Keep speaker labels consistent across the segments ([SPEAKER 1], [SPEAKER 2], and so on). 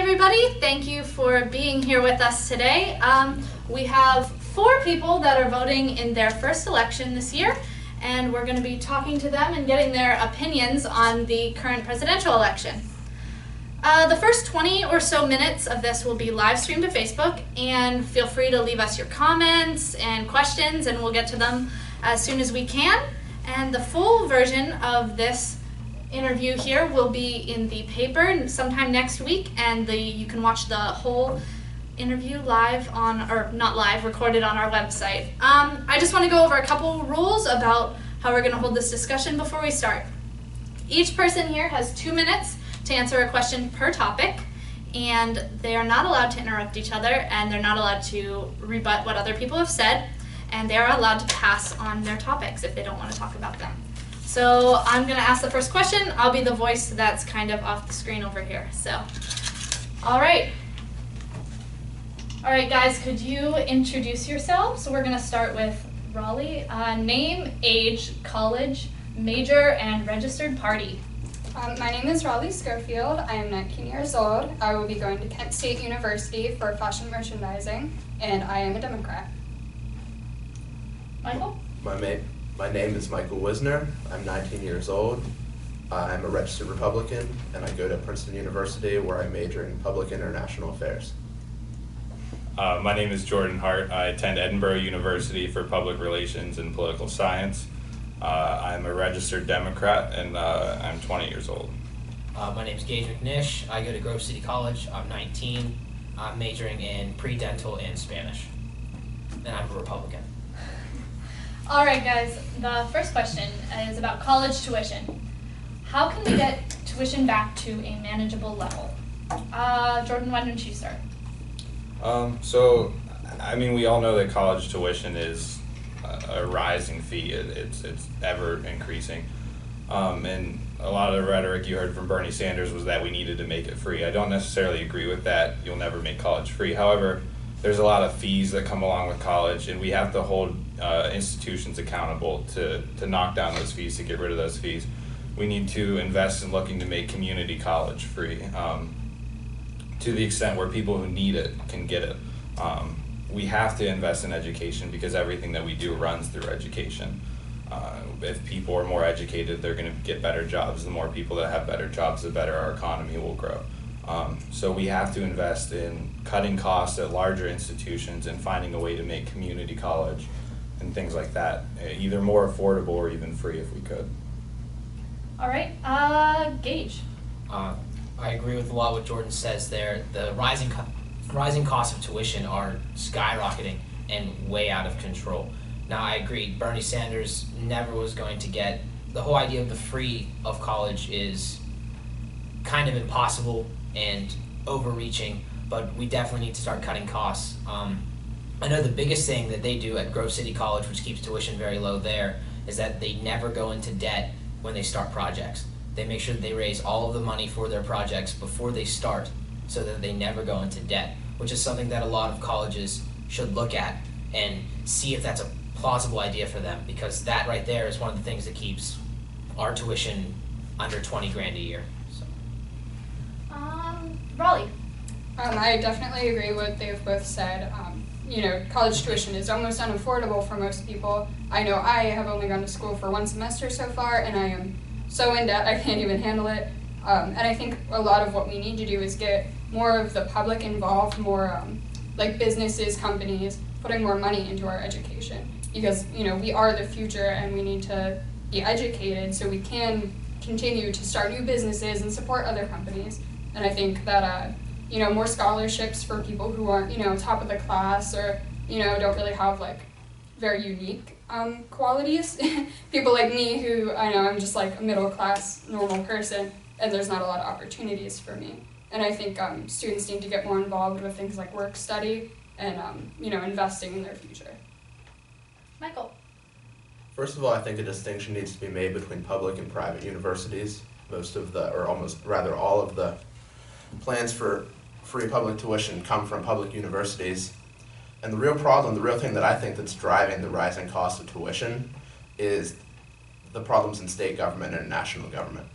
[SPEAKER 1] everybody. Thank you for being here with us today. We have 4 people that are voting in their first election this year, and we're going to be talking to them and getting their opinions on the current presidential election. The first 20 or so minutes of this will be live streamed to Facebook, and feel free to leave us your comments and questions, and we'll get to them as soon as we can. And the full version of this interview here will be in the paper sometime next week, and you can watch the whole interview live recorded on our website. I just want to go over a couple rules about how we're going to hold this discussion before we start. Each person here has 2 minutes to answer a question per topic, and they are not allowed to interrupt each other, and they're not allowed to rebut what other people have said, and they are allowed to pass on their topics if they don't want to talk about them. So I'm going to ask the first question. I'll be the voice that's kind of off the screen over here. So, all right. All right, guys, could you introduce yourselves? So we're going to start with Raleigh. Name, age, college, major, and registered party.
[SPEAKER 2] My name is Raleigh Schofield. I am 19 years old. I will be going to Kent State University for fashion merchandising, and I am a Democrat.
[SPEAKER 1] Michael?
[SPEAKER 3] My name is Michael Wisner. I'm 19 years old. I'm a registered Republican, and I go to Princeton University, where I major in public international affairs.
[SPEAKER 4] My name is Jordan Hart. I attend Edinburgh University for public relations and political science. I'm a registered Democrat, and I'm 20 years old.
[SPEAKER 5] My name is Gage McNish. I go to Grove City College. I'm 19. I'm majoring in pre-dental and Spanish. And I'm a Republican.
[SPEAKER 1] All right, guys, the first question is about college tuition. How can we get tuition back to a manageable level? Jordan, why don't you start?
[SPEAKER 4] We all know that college tuition is a rising fee. It's ever increasing. And a lot of the rhetoric you heard from Bernie Sanders was that we needed to make it free. I don't necessarily agree with that. You'll never make college free. However, there's a lot of fees that come along with college, and we have to hold institutions accountable to knock down those fees, to get rid of those fees. We need to invest in looking to make community college free to the extent where people who need it can get it. We have to invest in education because everything that we do runs through education. If people are more educated, they're going to get better jobs. The more people that have better jobs, the better our economy will grow. So we have to invest in cutting costs at larger institutions and finding a way to make community college and things like that either more affordable or even free if we could.
[SPEAKER 1] All right, Gage.
[SPEAKER 5] I agree with a lot what Jordan says there. The rising costs of tuition are skyrocketing and way out of control. Now, I agree, Bernie Sanders never was going to get, the whole idea of the free of college is kind of impossible and overreaching, but we definitely need to start cutting costs. I know the biggest thing that they do at Grove City College, which keeps tuition very low there, is that they never go into debt when they start projects. They make sure that they raise all of the money for their projects before they start so that they never go into debt, which is something that a lot of colleges should look at and see if that's a plausible idea for them, because that right there is one of the things that keeps our tuition under 20 grand a year. So.
[SPEAKER 1] Raleigh.
[SPEAKER 2] I definitely agree with what they've both said. College tuition is almost unaffordable for most people. I know I have only gone to school for 1 semester so far, and I am so in debt I can't even handle it. And I think a lot of what we need to do is get more of the public involved, more like businesses, companies, putting more money into our education. Because, we are the future and we need to be educated so we can continue to start new businesses and support other companies. And I think that, more scholarships for people who aren't, top of the class or, don't really have very unique qualities. People like me who, I'm just like a middle class, normal person, and there's not a lot of opportunities for me. And I think students need to get more involved with things like work study and, investing in their future.
[SPEAKER 1] Michael.
[SPEAKER 3] First of all, I think a distinction needs to be made between public and private universities. All of the plans for free public tuition come from public universities. And the real thing that I think that's driving the rising cost of tuition is the problems in state government and national government.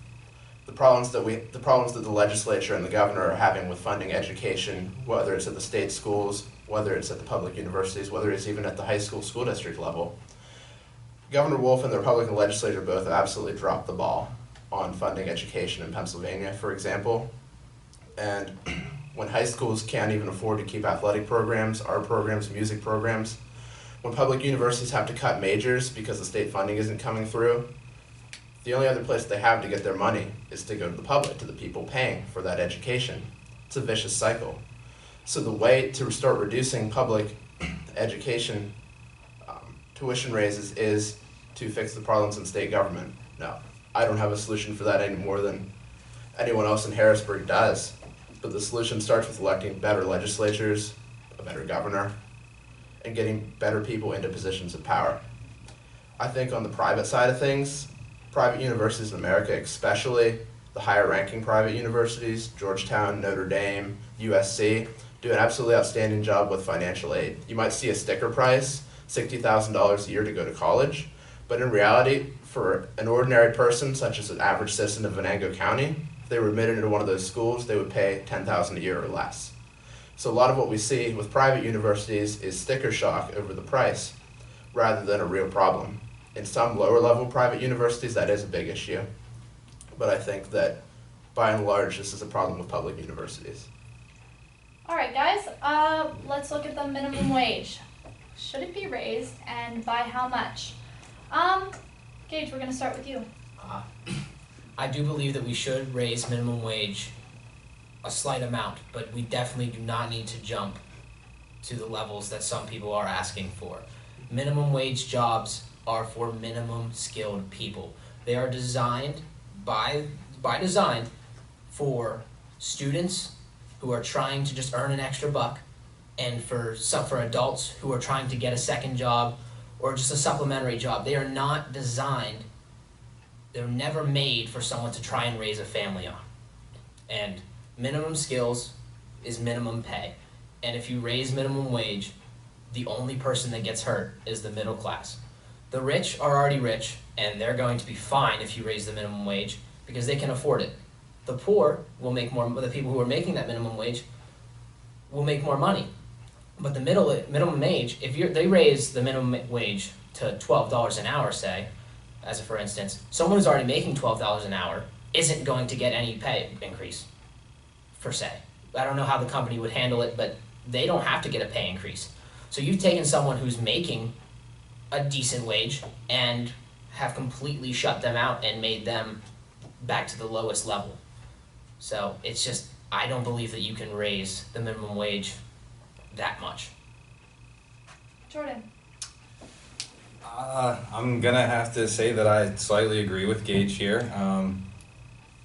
[SPEAKER 3] the problems that the legislature and the governor are having with funding education, whether it's at the state schools, whether it's at the public universities, whether it's even at the high school district level. Governor Wolf and the Republican legislature both have absolutely dropped the ball on funding education in Pennsylvania, for example. And when high schools can't even afford to keep athletic programs, art programs, music programs, when public universities have to cut majors because the state funding isn't coming through, the only other place they have to get their money is to go to the public, to the people paying for that education. It's a vicious cycle. So the way to start reducing public education tuition raises is to fix the problems in state government. No, I don't have a solution for that any more than anyone else in Harrisburg does. But the solution starts with electing better legislatures, a better governor, and getting better people into positions of power. I think on the private side of things, private universities in America, especially the higher ranking private universities, Georgetown, Notre Dame, USC, do an absolutely outstanding job with financial aid. You might see a sticker price, $60,000 a year to go to college, but in reality, for an ordinary person, such as an average citizen of Venango County, if they were admitted into one of those schools, they would pay $10,000 a year or less. So a lot of what we see with private universities is sticker shock over the price, rather than a real problem. In some lower level private universities, that is a big issue, but I think that by and large, this is a problem with public universities.
[SPEAKER 1] All right, guys, let's look at the minimum wage. Should it be raised, and by how much? Gage, we're gonna start with you.
[SPEAKER 5] I do believe that we should raise minimum wage a slight amount, but we definitely do not need to jump to the levels that some people are asking for. Minimum wage jobs are for minimum skilled people. They are designed by design for students who are trying to just earn an extra buck, and for adults who are trying to get a second job or just a supplementary job. They are not designed, they're never made for someone to try and raise a family on. And minimum skills is minimum pay. And if you raise minimum wage, the only person that gets hurt is the middle class. The rich are already rich, and they're going to be fine if you raise the minimum wage because they can afford it. The poor will make more, the people who are making that minimum wage will make more money. But the minimum wage, if they raise the minimum wage to $12 an hour, say, as a for instance, someone who's already making $12 an hour isn't going to get any pay increase, per se. I don't know how the company would handle it, but they don't have to get a pay increase. So you've taken someone who's making a decent wage and have completely shut them out and made them back to the lowest level. So it's just, I don't believe that you can raise the minimum wage that much.
[SPEAKER 1] Jordan.
[SPEAKER 4] I'm gonna have to say that I slightly agree with Gage here.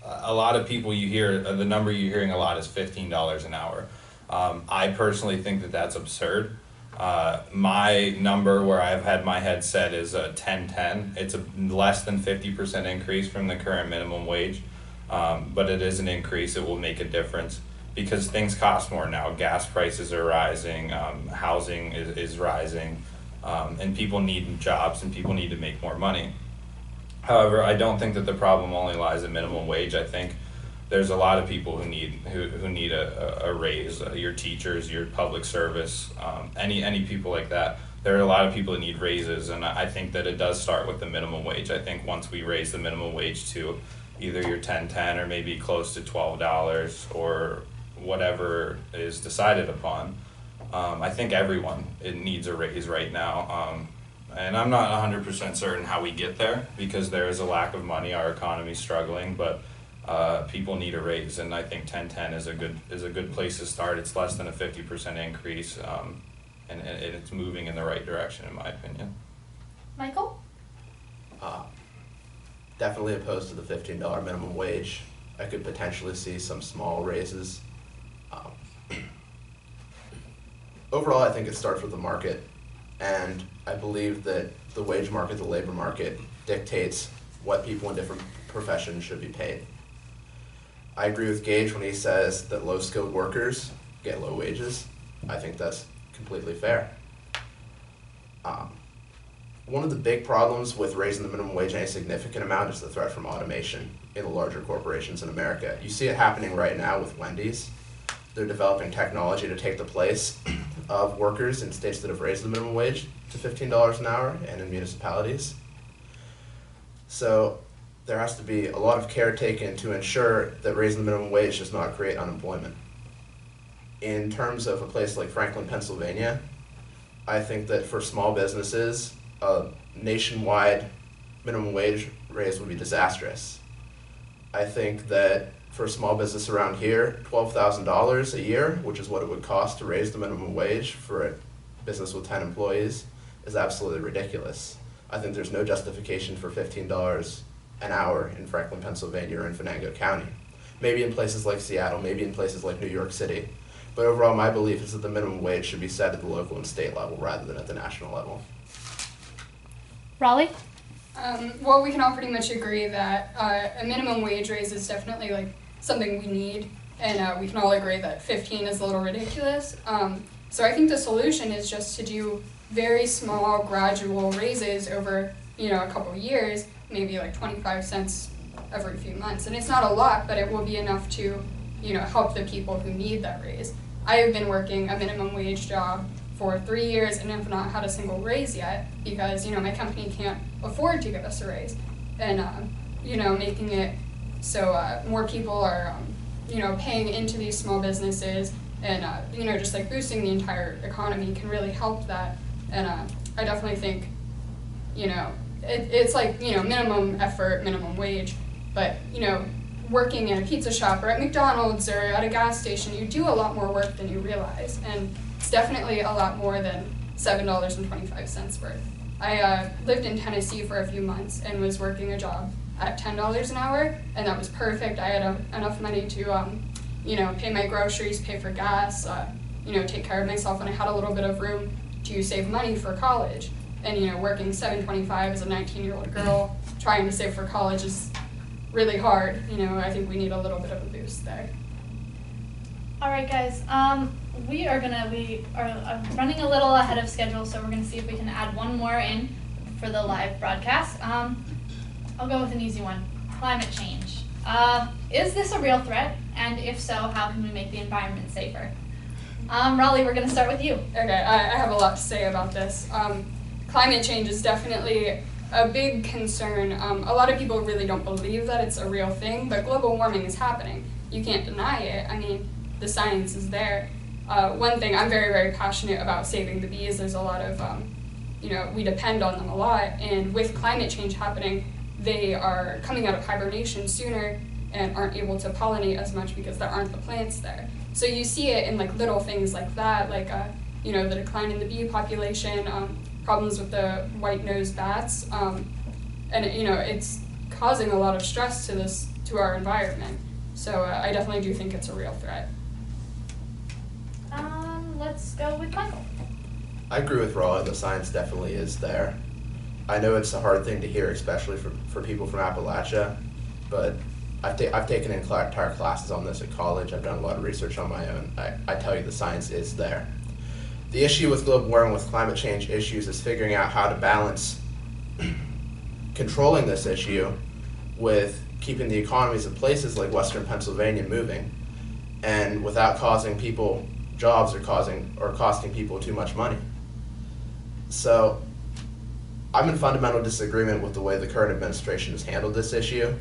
[SPEAKER 4] A lot of people you hear, the number you're hearing a lot is $15 an hour. I personally think that that's absurd. My number where I've had my head set is $10.10. It's a less than 50% increase from the current minimum wage, but it is an increase. It will make a difference because things cost more now. Gas prices are rising, housing is rising, and people need jobs and people need to make more money. However, I don't think that the problem only lies in minimum wage. I think there's a lot of people who need a raise. Your teachers, your public service, any people like that. There are a lot of people that need raises, and I think that it does start with the minimum wage. I think once we raise the minimum wage to either your $10.10 or maybe close to $12 or whatever is decided upon, I think everyone needs a raise right now. And I'm not 100% certain how we get there because there is a lack of money. Our economy's struggling, but people need a raise, and I think $10.10 is a good place to start. It's less than a 50% increase, and it's moving in the right direction, in my opinion.
[SPEAKER 1] Michael?
[SPEAKER 3] Definitely opposed to the $15 minimum wage. I could potentially see some small raises. Overall, I think it starts with the market, and I believe that the wage market, the labor market, dictates what people in different professions should be paid. I agree with Gage when he says that low-skilled workers get low wages. I think that's completely fair. One of the big problems with raising the minimum wage any significant amount is the threat from automation. in the larger corporations in America. You see it happening right now with Wendy's. They're developing technology to take the place of workers in states that have raised the minimum wage to $15 an hour and in municipalities. So there has to be a lot of care taken to ensure that raising the minimum wage does not create unemployment. In terms of a place like Franklin, Pennsylvania, I think that for small businesses, a nationwide minimum wage raise would be disastrous. I think that for a small business around here, $12,000 a year, which is what it would cost to raise the minimum wage for a business with 10 employees, is absolutely ridiculous. I think there's no justification for $15 an hour in Franklin, Pennsylvania, or in Venango County. Maybe in places like Seattle, maybe in places like New York City. But overall, my belief is that the minimum wage should be set at the local and state level rather than at the national level.
[SPEAKER 1] Raleigh?
[SPEAKER 2] Well, we can all pretty much agree that a minimum wage raise is definitely like something we need, and we can all agree that 15 is a little ridiculous. So I think the solution is just to do very small, gradual raises over, a couple of years, maybe like 25 cents every few months. And it's not a lot, but it will be enough to, help the people who need that raise. I have been working a minimum wage job for 3 years and have not had a single raise yet because, my company can't afford to give us a raise. And, making it so more people are, paying into these small businesses and, just like boosting the entire economy can really help that. And I definitely think, it's like, minimum effort, minimum wage, but, working in a pizza shop or at McDonald's or at a gas station, you do a lot more work than you realize. And it's definitely a lot more than $7.25 worth. I lived in Tennessee for a few months and was working a job at $10 an hour, and that was perfect. I had enough money to, pay my groceries, pay for gas, take care of myself, and I had a little bit of room to save money for college. And, working $7.25 as a 19-year-old girl, trying to save for college is really hard. I think we need a little bit of a boost there.
[SPEAKER 1] All right, guys. We are running a little ahead of schedule, so we're gonna see if we can add one more in for the live broadcast. I'll go with an easy one: climate change. Is this a real threat? And if so, how can we make the environment safer? Raleigh, we're gonna start with you.
[SPEAKER 2] Okay, I have a lot to say about this. Climate change is definitely a big concern. A lot of people really don't believe that it's a real thing, but global warming is happening. You can't deny it. I mean, the science is there. One thing, I'm very, very passionate about saving the bees. There's a lot of, we depend on them a lot, and with climate change happening, they are coming out of hibernation sooner and aren't able to pollinate as much because there aren't the plants there. So you see it in like little things like that, like, the decline in the bee population, problems with the white-nosed bats, and it's causing a lot of stress to our environment. So I definitely do think it's a real threat.
[SPEAKER 1] Let's go with Michael.
[SPEAKER 3] I agree with Raleigh. The science definitely is there. I know it's a hard thing to hear, especially for people from Appalachia, but I've taken entire classes on this at college. I've done a lot of research on my own. I tell you the science is there. The issue with global warming, with climate change issues, is figuring out how to balance controlling this issue with keeping the economies of places like Western Pennsylvania moving, and without causing people jobs or costing people too much money. So I'm in fundamental disagreement with the way the current administration has handled this issue.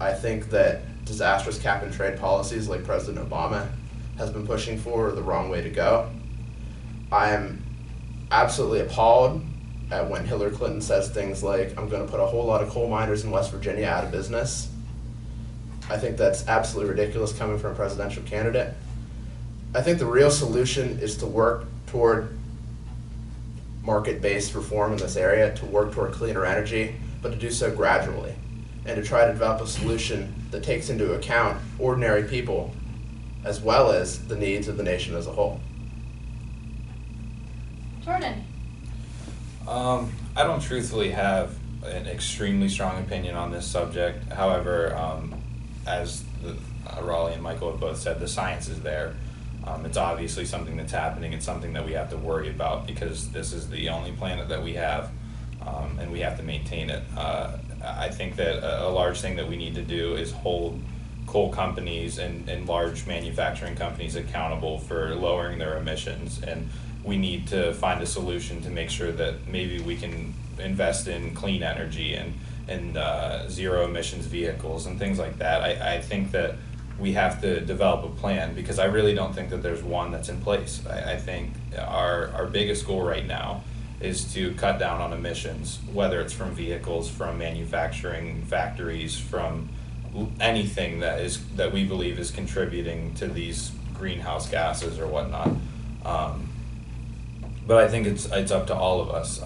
[SPEAKER 3] I think that disastrous cap and trade policies like President Obama has been pushing for are the wrong way to go. I am absolutely appalled at when Hillary Clinton says things like, I'm going to put a whole lot of coal miners in West Virginia out of business. I think that's absolutely ridiculous coming from a presidential candidate. I think the real solution is to work toward market-based reform in this area, to work toward cleaner energy, but to do so gradually, and to try to develop a solution that takes into account ordinary people as well as the needs of the nation as a whole.
[SPEAKER 1] Jordan.
[SPEAKER 4] I don't truthfully have an extremely strong opinion on this subject. However, as Raleigh and Michael have both said, the science is there. It's obviously something that's happening. It's something that we have to worry about because this is the only planet that we have, and we have to maintain it. I think that a large thing that we need to do is hold coal companies and large manufacturing companies accountable for lowering their emissions, and we need to find a solution to make sure that maybe we can invest in clean energy and zero emissions vehicles and things like that. I think that we have to develop a plan, because I really don't think that there's one that's in place. I think our biggest goal right now is to cut down on emissions, whether it's from vehicles, from manufacturing factories, from anything that we believe is contributing to these greenhouse gases or whatnot. But I think it's up to all of us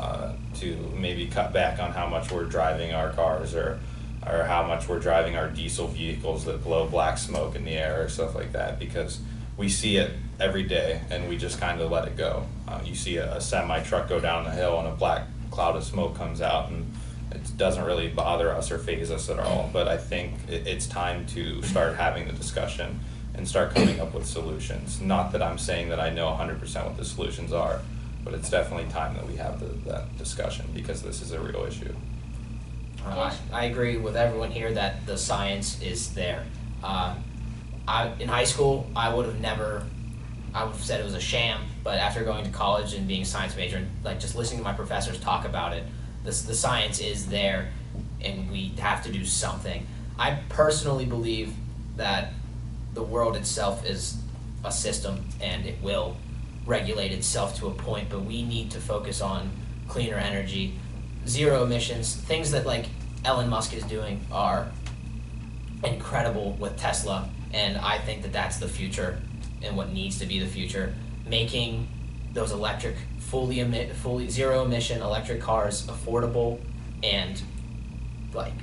[SPEAKER 4] to maybe cut back on how much we're driving our cars, or how much we're driving our diesel vehicles that blow black smoke in the air or stuff like that, because we see it every day and we just kind of let it go. You see a semi truck go down the hill and a black cloud of smoke comes out, and it doesn't really bother us or faze us at all. But I think it's time to start having the discussion and start coming up with solutions. Not that I'm saying that I know 100% what the solutions are, but it's definitely time that we have that discussion, because this is a real issue.
[SPEAKER 5] I agree with everyone here that the science is there. In high school, I would have said it was a sham, but after going to college and being a science major and like just listening to my professors talk about it, the science is there, and we have to do something. I personally believe that the world itself is a system, and it will regulate itself to a point, but we need to focus on cleaner energy, zero emissions. Things that like Elon Musk is doing are incredible with Tesla, and I think that that's the future and what needs to be the future. Making those electric, fully zero emission electric cars affordable and like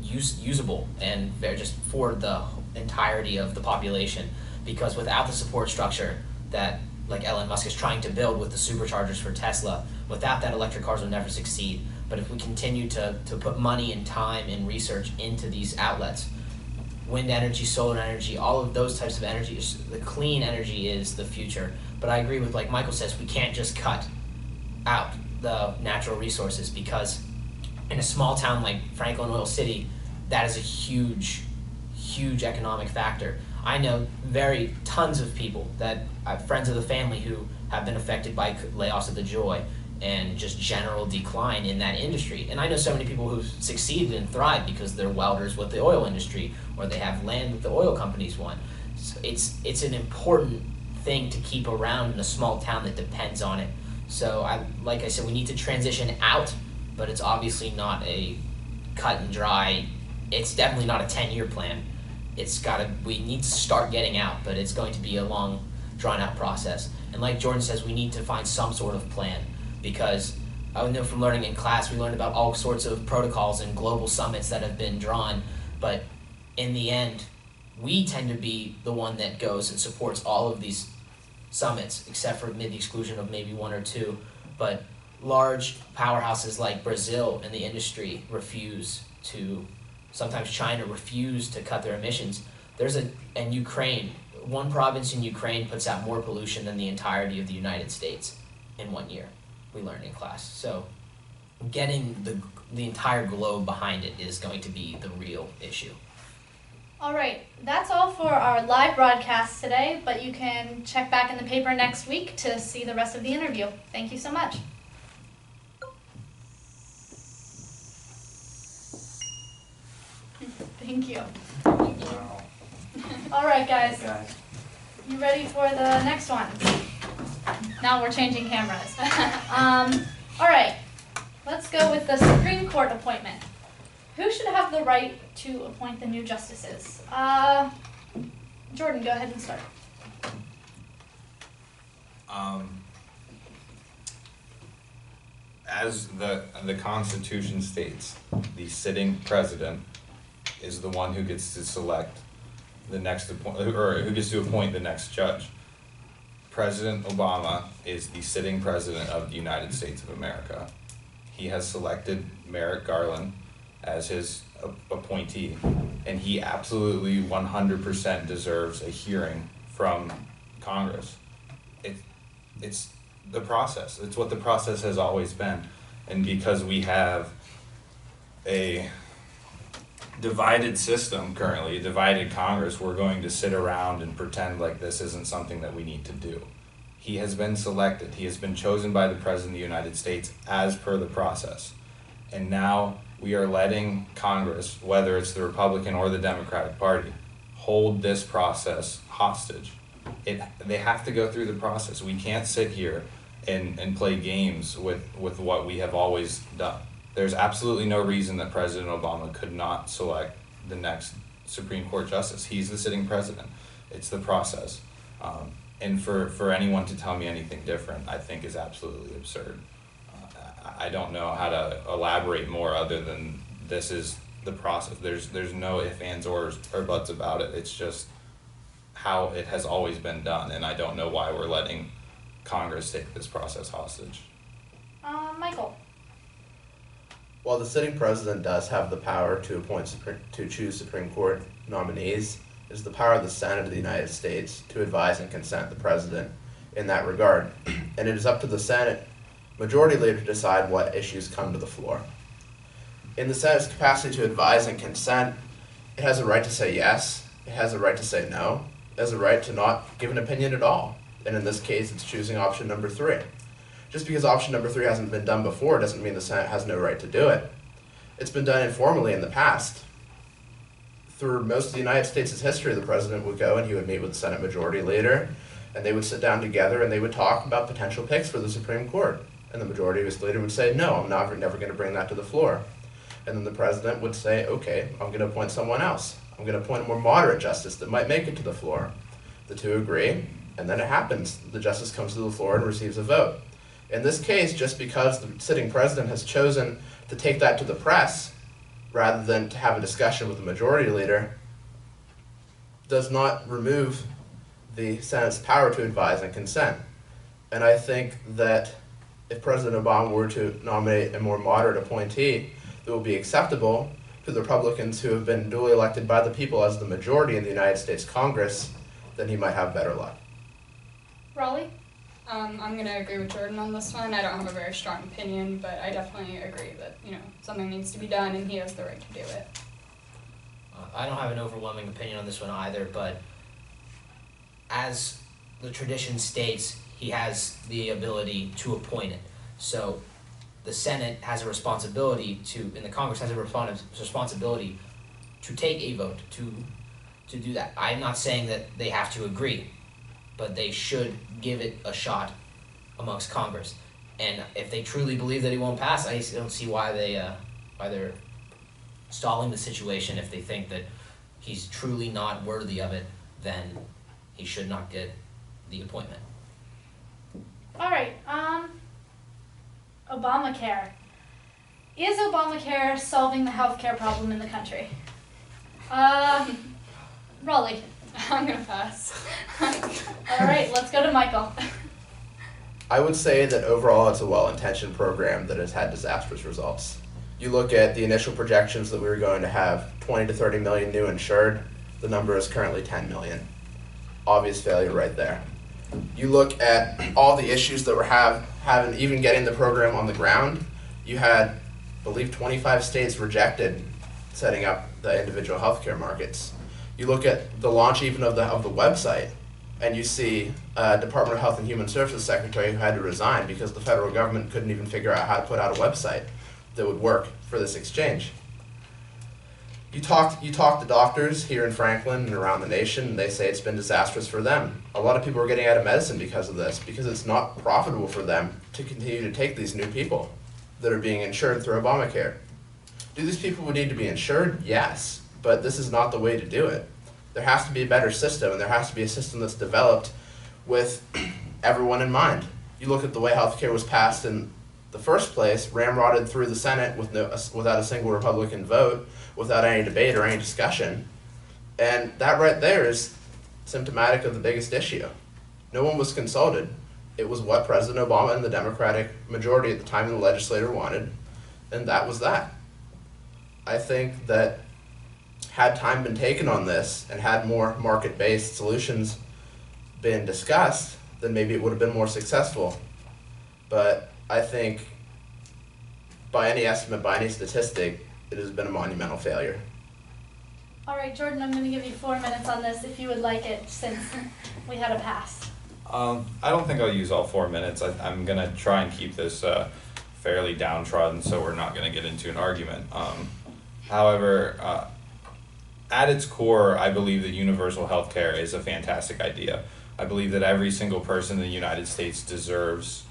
[SPEAKER 5] usable, and they're just for the entirety of the population. Because without the support structure that like Elon Musk is trying to build with the superchargers for Tesla, without that, electric cars will never succeed. But if we continue to put money and time and research into these outlets, wind energy, solar energy, all of those types of energy, the clean energy is the future. But I agree with, like Michael says, we can't just cut out the natural resources, because in a small town like Franklin Oil City, that is a huge economic factor. I know tons of people that friends of the family who have been affected by layoffs at the Joy and just general decline in that industry. And I know so many people who've succeeded and thrived because they're welders with the oil industry, or they have land that the oil companies want. So it's an important thing to keep around in a small town that depends on it. So like I said, we need to transition out, but it's obviously not a cut and dry. It's definitely not a 10-year plan. We need to start getting out, but it's going to be a long, drawn-out process. And like Jordan says, we need to find some sort of plan, because I know from learning in class, we learned about all sorts of protocols and global summits that have been drawn, but in the end, we tend to be the one that goes and supports all of these summits, except for maybe the exclusion of maybe one or two. But large powerhouses like Brazil and the industry refuse to. Sometimes China refused to cut their emissions. And Ukraine, one province in Ukraine puts out more pollution than the entirety of the United States in 1 year, we learned in class. So getting the entire globe behind it is going to be the real issue.
[SPEAKER 1] All right, that's all for our live broadcast today, but you can check back in the paper next week to see the rest of the interview. Thank you so much. Thank you.
[SPEAKER 6] Wow.
[SPEAKER 1] All right, guys.
[SPEAKER 6] Guys.
[SPEAKER 1] You ready for the next one? Now we're changing cameras. All right, let's go with the Supreme Court appointment. Who should have the right to appoint the new justices? Jordan, go ahead and start.
[SPEAKER 4] As the Constitution states, the sitting president is the one who gets to select the next who gets to appoint the next judge. President Obama is the sitting president of the United States of America. He has selected Merrick Garland as his appointee, and he absolutely 100% deserves a hearing from Congress. It's the process. It's what the process has always been. And because we have a divided system currently, a divided Congress, we're going to sit around and pretend like this isn't something that we need to do. He has been selected. He has been chosen by the President of the United States as per the process. And now we are letting Congress, whether it's the Republican or the Democratic Party, hold this process hostage. They have to go through the process. We can't sit here and play games with what we have always done. There's absolutely no reason that President Obama could not select the next Supreme Court justice. He's the sitting president. It's the process. And for anyone to tell me anything different, I think is absolutely absurd. I don't know how to elaborate more other than this is the process. There's no ifs, ands, or buts about it. It's just how it has always been done, and I don't know why we're letting Congress take this process hostage.
[SPEAKER 1] Michael.
[SPEAKER 3] While the sitting president does have the power to choose Supreme Court nominees, it is the power of the Senate of the United States to advise and consent the president in that regard. And it is up to the Senate Majority Leader to decide what issues come to the floor. In the Senate's capacity to advise and consent, it has a right to say yes, it has a right to say no, it has a right to not give an opinion at all. And in this case, it's choosing option number 3. Just because option number 3 hasn't been done before doesn't mean the Senate has no right to do it. It's been done informally in the past. Through most of the United States' history, the president would go and he would meet with the Senate Majority Leader, and they would sit down together and they would talk about potential picks for the Supreme Court. And the Majority Leader would say, no, I'm never going to bring that to the floor. And then the president would say, okay, I'm going to appoint someone else. I'm going to appoint a more moderate justice that might make it to the floor. The two agree, and then it happens. The justice comes to the floor and receives a vote. In this case, just because the sitting president has chosen to take that to the press, rather than to have a discussion with the Majority Leader, does not remove the Senate's power to advise and consent. And I think that if President Obama were to nominate a more moderate appointee that will be acceptable to the Republicans who have been duly elected by the people as the majority in the United States Congress, then he might have better luck.
[SPEAKER 1] Raleigh?
[SPEAKER 2] I'm going to agree with Jordan on this one. I don't have a very strong opinion, but I definitely agree that, something needs to be done and he has the right to do it.
[SPEAKER 5] I don't have an overwhelming opinion on this one either, but as the tradition states, he has the ability to appoint it. So the Senate has a responsibility and the Congress has a responsibility to take a vote, to do that. I'm not saying that they have to agree, but they should give it a shot amongst Congress. And if they truly believe that he won't pass, I don't see why they're stalling the situation. If they think that he's truly not worthy of it, then he should not get the appointment.
[SPEAKER 1] All right, Obamacare. Is Obamacare solving the healthcare problem in the country? Raleigh.
[SPEAKER 2] I'm going to pass.
[SPEAKER 1] All right, let's go to Michael.
[SPEAKER 3] I would say that overall it's a well-intentioned program that has had disastrous results. You look at the initial projections that we were going to have 20 to 30 million new insured, the number is currently 10 million. Obvious failure right there. You look at all the issues that we're having, even getting the program on the ground. You had, I believe, 25 states rejected setting up the individual healthcare markets. You look at the launch even of the website, and you see Department of Health and Human Services Secretary who had to resign because the federal government couldn't even figure out how to put out a website that would work for this exchange. You talk to doctors here in Franklin and around the nation, and they say it's been disastrous for them. A lot of people are getting out of medicine because of this, because it's not profitable for them to continue to take these new people that are being insured through Obamacare. Do these people need to be insured? Yes, but this is not the way to do it. There has to be a better system, and there has to be a system that's developed with everyone in mind. You look at the way healthcare was passed in the first place, ramrodded through the Senate without a single Republican vote, without any debate or any discussion. And that right there is symptomatic of the biggest issue. No one was consulted. It was what President Obama and the Democratic majority at the time in the legislature wanted, and that was that. I think that had time been taken on this and had more market-based solutions been discussed, then maybe it would have been more successful. But I think by any estimate, by any statistic, it has been a monumental failure.
[SPEAKER 1] All right, Jordan, I'm going to give you 4 minutes on this if you would like it, since we had a pass.
[SPEAKER 4] I don't think I'll use all 4 minutes. I'm gonna try and keep this fairly downtrodden, so we're not gonna get into an argument. However, at its core, I believe that universal health care is a fantastic idea. I believe that every single person in the United States deserves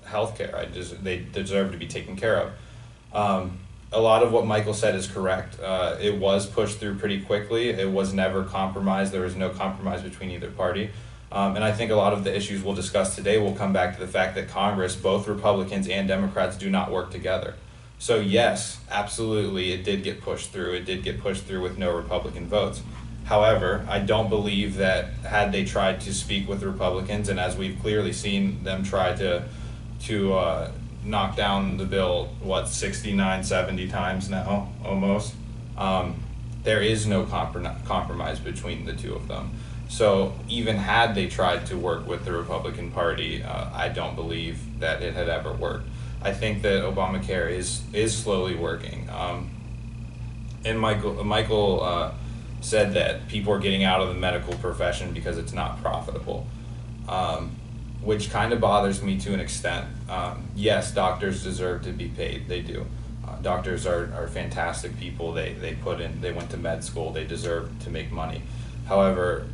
[SPEAKER 4] health care. They deserve to be taken care of. A lot of what Michael said is correct. It was pushed through pretty quickly. It was never compromised. There was no compromise between either party. And I think a lot of the issues we'll discuss today will come back to the fact that Congress, both Republicans and Democrats, do not work together. So yes, absolutely, it did get pushed through. It did get pushed through with no Republican votes. However, I don't believe that had they tried to speak with Republicans, and as we've clearly seen them try to knock down the bill, 69, 70 times now, almost, there is no compromise between the two of them. So even had they tried to work with the Republican Party, I don't believe that it had ever worked. I think that Obamacare is slowly working. And Michael said that people are getting out of the medical profession because it's not profitable, which kind of bothers me to an extent. Yes, doctors deserve to be paid, they do. Doctors are fantastic people. They went to med school, they deserve to make money. However,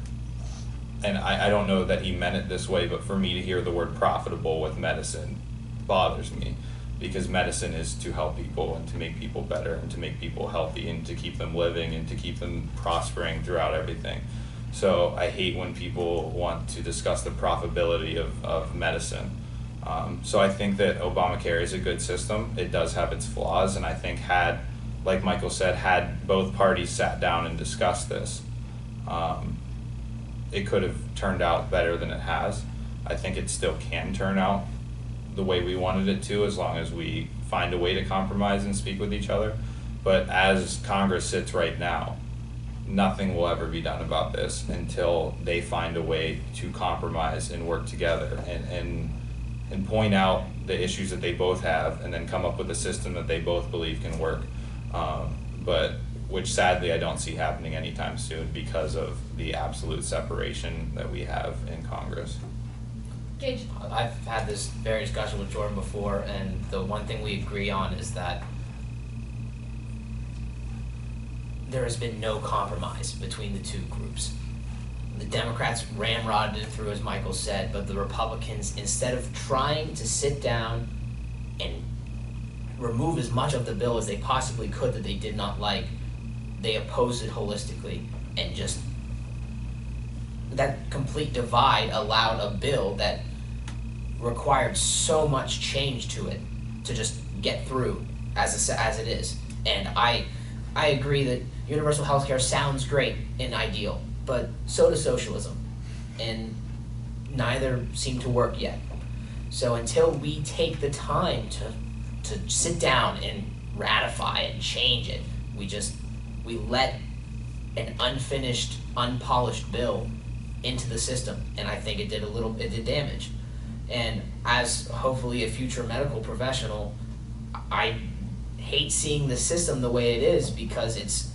[SPEAKER 4] and I don't know that he meant it this way, but for me to hear the word profitable with medicine bothers me, because medicine is to help people and to make people better and to make people healthy and to keep them living and to keep them prospering throughout everything. So I hate when people want to discuss the profitability of medicine. So I think that Obamacare is a good system. It does have its flaws, and I think like Michael said, had both parties sat down and discussed this, it could have turned out better than it has. I think it still can turn out the way we wanted it to, as long as we find a way to compromise and speak with each other. But as Congress sits right now, nothing will ever be done about this until they find a way to compromise and work together and point out the issues that they both have, and then come up with a system that they both believe can work. But which sadly I don't see happening anytime soon because of the absolute separation that we have in Congress.
[SPEAKER 1] Gage?
[SPEAKER 5] I've had this very discussion with Jordan before, and the one thing we agree on is that there has been no compromise between the two groups. The Democrats ramrodded it through, as Michael said, but the Republicans, instead of trying to sit down and remove as much of the bill as they possibly could that they did not like, they opposed it holistically, and just that complete divide allowed a bill that required so much change to it to just get through as it is. And I agree that universal healthcare sounds great and ideal, but so does socialism, and neither seem to work yet. So until we take the time to sit down and ratify it and change it, we let an unfinished, unpolished bill into the system, and I think it did damage. And as hopefully a future medical professional, I hate seeing the system the way it is, because it's,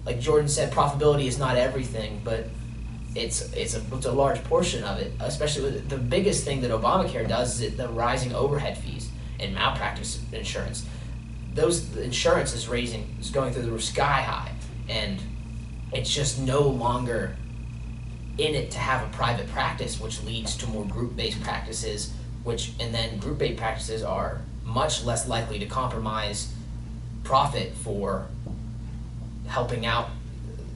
[SPEAKER 5] like Jordan said, profitability is not everything, but it's a large portion of it. Especially with the biggest thing that Obamacare does is the rising overhead fees and malpractice insurance. The insurance is going through the roof, sky high, and it's just no longer in it to have a private practice, which leads to more group-based practices, and then group-based practices are much less likely to compromise profit for helping out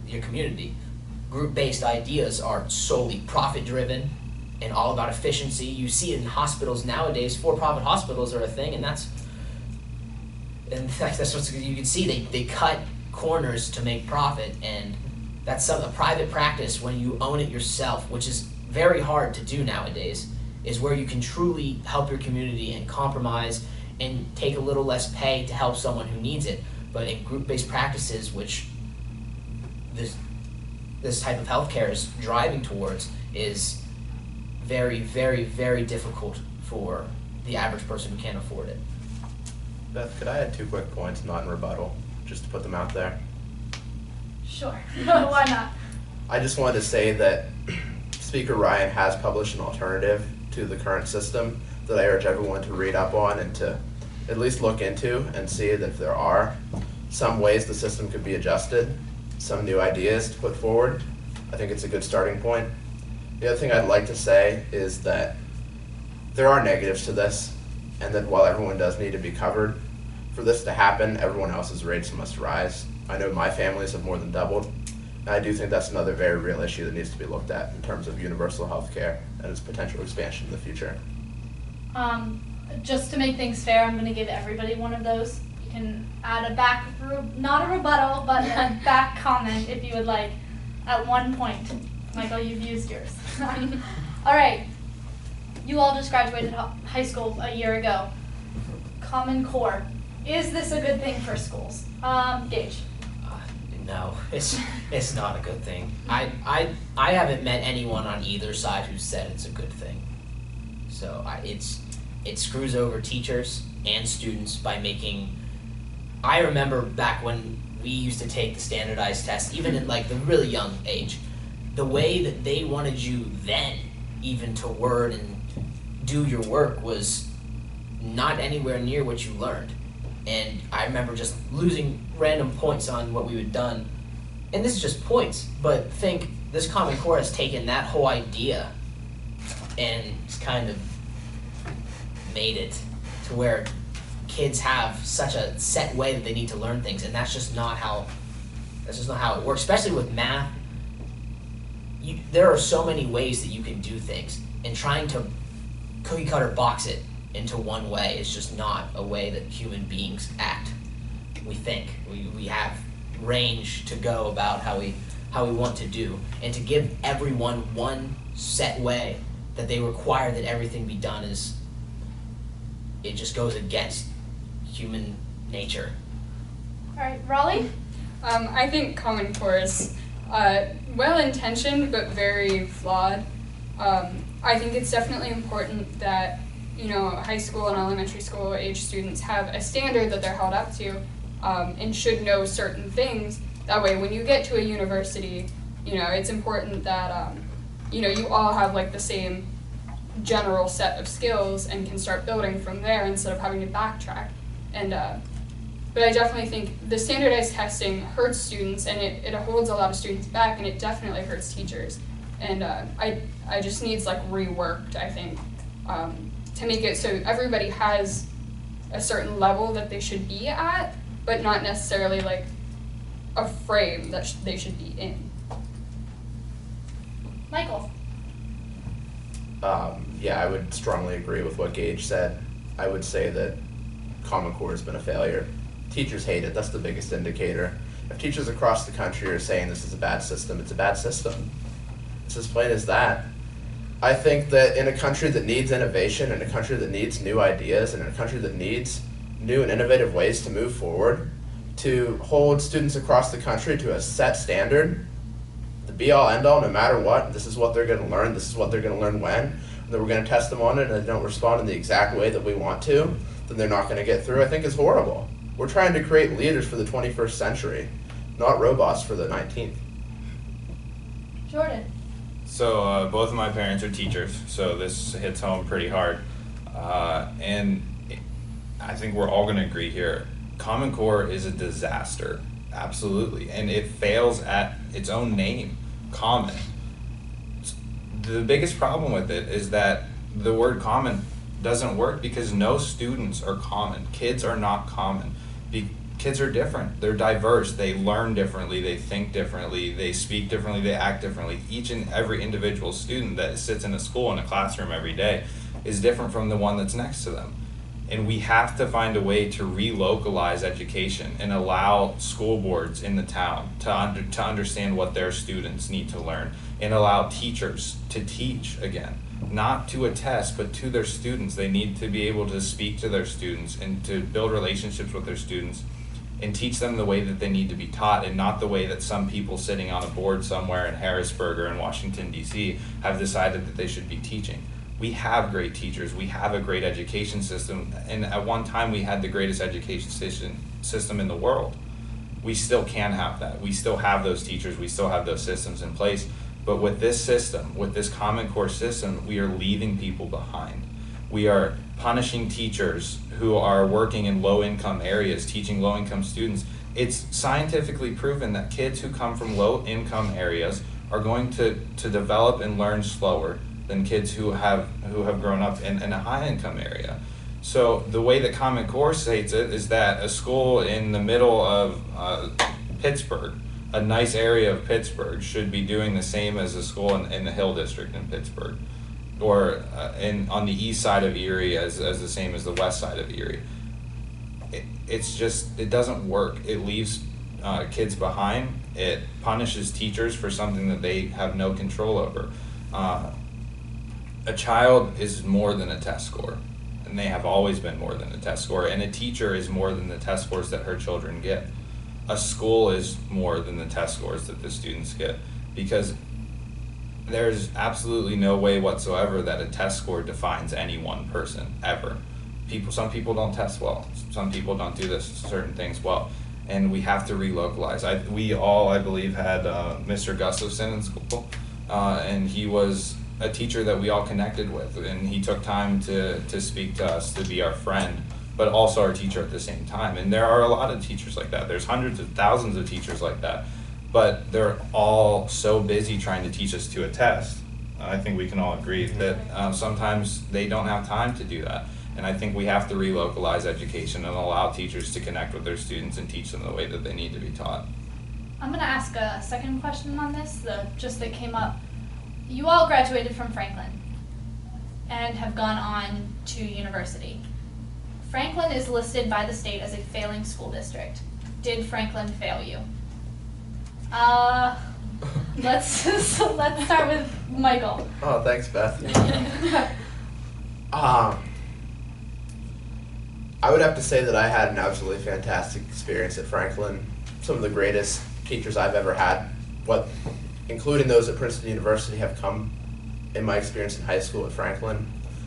[SPEAKER 5] your community. Group-based ideas are solely profit-driven and all about efficiency. You see it in hospitals nowadays. For-profit hospitals are a thing, and that's what you can see. They cut corners to make profit, and that's a private practice, when you own it yourself, which is very hard to do nowadays, is where you can truly help your community and compromise and take a little less pay to help someone who needs it. But in group-based practices, which this type of healthcare is driving towards, is very, very, very difficult for the average person who can't afford it.
[SPEAKER 3] Beth, could I add 2 quick points, not in rebuttal? just to put them out there.
[SPEAKER 1] Sure. Why not?
[SPEAKER 3] I just wanted to say that Speaker Ryan has published an alternative to the current system that I urge everyone to read up on and to at least look into and see that if there are some ways the system could be adjusted, some new ideas to put forward. I think it's a good starting point. The other thing I'd like to say is that there are negatives to this, and that while everyone does need to be covered, for this to happen, everyone else's rates must rise. I know my families have more than doubled, and I do think that's another very real issue that needs to be looked at in terms of universal health care and its potential expansion in the future.
[SPEAKER 1] Just to make things fair, I'm going to give everybody one of those. You can add a back, not a rebuttal, but a back comment if you would like at one point. Michael, you've used yours. All right. You all just graduated high school a year ago. Common Core. Is this a good thing for schools? Gage.
[SPEAKER 5] No, it's not a good thing. I haven't met anyone on either side who said it's a good thing. So it screws over teachers and students by making. I remember back when we used to take the standardized test, even in like the really young age, the way that they wanted you then even to word and do your work was not anywhere near what you learned. And I remember just losing random points on what we had done. And this is just points, but think this Common Core has taken that whole idea and it's kind of made it to where kids have such a set way that they need to learn things, and that's just not how it works, especially with math. There are so many ways that you can do things, and trying to cookie cutter box it into one way is just not a way that human beings act. We think. We have range to go about how we want to do, and to give everyone one set way that they require that everything be done it just goes against human nature.
[SPEAKER 1] All right, Raleigh?
[SPEAKER 2] I think Common Core is well-intentioned but very flawed. I think it's definitely important that high school and elementary school age students have a standard that they're held up to and should know certain things. That way when you get to a university, it's important that you all have like the same general set of skills and can start building from there instead of having to backtrack. And but I definitely think the standardized testing hurts students, and it holds a lot of students back, and it definitely hurts teachers. And I just needs like reworked, I think, to make it so everybody has a certain level that they should be at, but not necessarily like a frame that they should be in.
[SPEAKER 1] Michael?
[SPEAKER 3] Yeah, I would strongly agree with what Gage said. I would say that Common Core has been a failure. Teachers hate it. That's the biggest indicator. If teachers across the country are saying this is a bad system, it's a bad system. It's as plain as that. I think that in a country that needs innovation, in a country that needs new ideas, and in a country that needs new and innovative ways to move forward, to hold students across the country to a set standard, the be-all, end-all, no matter what, this is what they're going to learn, this is what they're going to learn when, and then we're going to test them on it, and they don't respond in the exact way that we want to, then they're not going to get through, I think is horrible. We're trying to create leaders for the 21st century, not robots for the 19th.
[SPEAKER 1] Jordan?
[SPEAKER 4] So both of my parents are teachers, so this hits home pretty hard. And I think we're all going to agree here. Common Core is a disaster, absolutely, and it fails at its own name, common. The biggest problem with it is that the word common doesn't work because no students are common. Kids are not common. Kids are different. They're diverse. They learn differently. They think differently. They speak differently. They act differently. Each and every individual student that sits in a school, in a classroom every day, is different from the one that's next to them. And we have to find a way to relocalize education and allow school boards in the town to understand what their students need to learn, and allow teachers to teach again, not to a test, but to their students. They need to be able to speak to their students and to build relationships with their students and teach them the way that they need to be taught, and not the way that some people sitting on a board somewhere in Harrisburg or in Washington, D.C. have decided that they should be teaching. We have great teachers, we have a great education system, and at one time we had the greatest education system in the world. we still can have that. We still have those teachers, we still have those systems in place. But with this system, with this Common Core system, we are leaving people behind. We are punishing teachers who are working in low-income areas, teaching low-income students. It's scientifically proven that kids who come from low-income areas are going to develop and learn slower than kids who have grown up in a high-income area. So the way that Common Core states it is that a school in the middle of Pittsburgh, a nice area of Pittsburgh, should be doing the same as a school in the Hill District in Pittsburgh, or on the east side of Erie as the same as the west side of Erie. It doesn't work. It leaves kids behind. It punishes teachers for something that they have no control over. A child is more than a test score, and they have always been more than a test score, and a teacher is more than the test scores that her children get. A school is more than the test scores that the students get, because there's absolutely no way whatsoever that a test score defines any one person, ever. Some people don't test well, some people don't do certain things well, and we have to relocalize. We all, I believe, had Mr. Gustafson in school, and he was a teacher that we all connected with, and he took time to speak to us, to be our friend, but also our teacher at the same time. And there are a lot of teachers like that. There's hundreds of thousands of teachers like that, but they're all so busy trying to teach us to a test. I think we can all agree that sometimes they don't have time to do that. And I think we have to relocalize education and allow teachers to connect with their students and teach them the way that they need to be taught.
[SPEAKER 1] I'm going to ask a second question on this, that came up. You all graduated from Franklin and have gone on to university. Franklin is listed by the state as a failing school district. Did Franklin fail you? Let's start with Michael.
[SPEAKER 3] Oh, thanks, Beth. I would have to say that I had an absolutely fantastic experience at Franklin. Some of the greatest teachers I've ever had, including those at Princeton University, have come in my experience in high school at Franklin.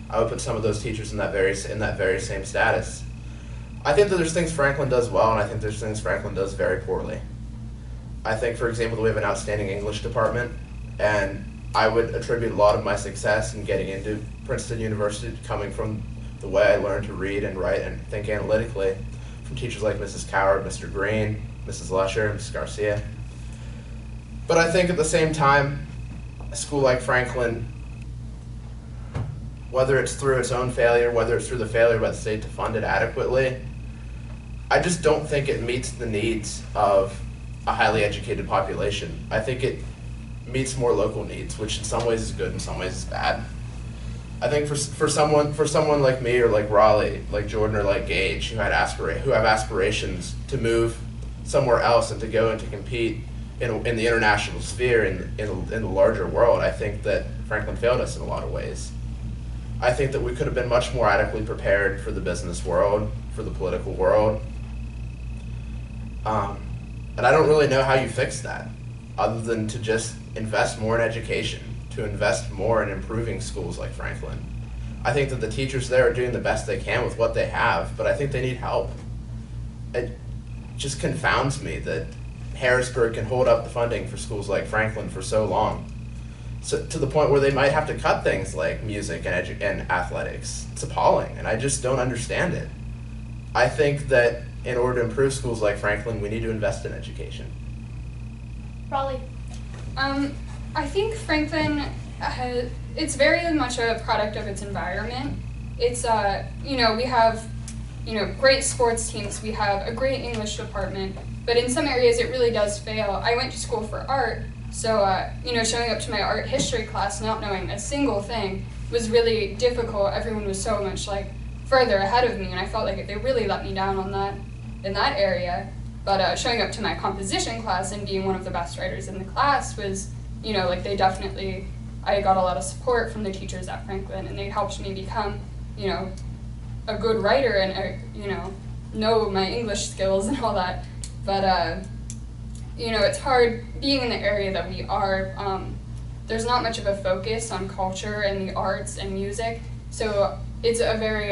[SPEAKER 3] I would put some of those teachers in that very same status. I think that there's things Franklin does well, and I think there's things Franklin does very poorly. I think, for example, that we have an outstanding English department, and I would attribute a lot of my success in getting into Princeton University coming from the way I learned to read and write and think analytically from teachers like Mrs. Coward, Mr. Green, Mrs. Lusher, Mrs. Garcia. But I think at the same time, a school like Franklin, whether it's through its own failure, whether it's through the failure by the state to fund it adequately, I just don't think it meets the needs of a highly educated population. I think it meets more local needs, which in some ways is good, in some ways is bad. I think for someone like me or like Raleigh, like Jordan or like Gage, who have aspirations to move somewhere else and to go and to compete in the international sphere, in the larger world, I think that Franklin failed us in a lot of ways. I think that we could have been much more adequately prepared for the business world, for the political world. And I don't really know how you fix that, other than to just invest more in education, to invest more in improving schools like Franklin. I think that the teachers there are doing the best they can with what they have, but I think they need help. It just confounds me that Harrisburg can hold up the funding for schools like Franklin for so long, so to the point where they might have to cut things like music and athletics. It's appalling, and I just don't understand it. I think that in order to improve schools like Franklin, we need to invest in education.
[SPEAKER 1] Raleigh.
[SPEAKER 2] I think Franklin, it's very much a product of its environment. It's, we have, great sports teams, we have a great English department, but in some areas it really does fail. I went to school for art, so, showing up to my art history class not knowing a single thing was really difficult. Everyone was so much, further ahead of me, and I felt like they really let me down in that area. But showing up to my composition class and being one of the best writers in the class was, I got a lot of support from the teachers at Franklin, and they helped me become, a good writer and, know my English skills and all that. But, it's hard being in the area that we are. There's not much of a focus on culture and the arts and music, so it's a very,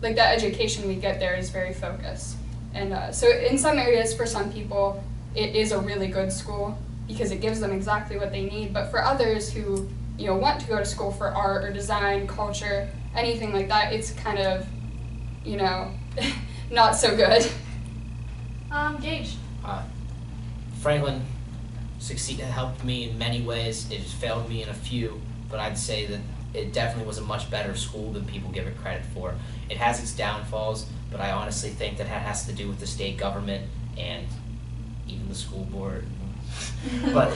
[SPEAKER 2] that education we get there is very focused. And so in some areas, for some people, it is a really good school because it gives them exactly what they need. But for others who, want to go to school for art or design, culture, anything like that, it's kind of, not so good.
[SPEAKER 1] Gage.
[SPEAKER 5] Franklin helped me in many ways. It has failed me in a few, but I'd say that it definitely was a much better school than people give it credit for. It has its downfalls, but I honestly think that has to do with the state government and even the school board. But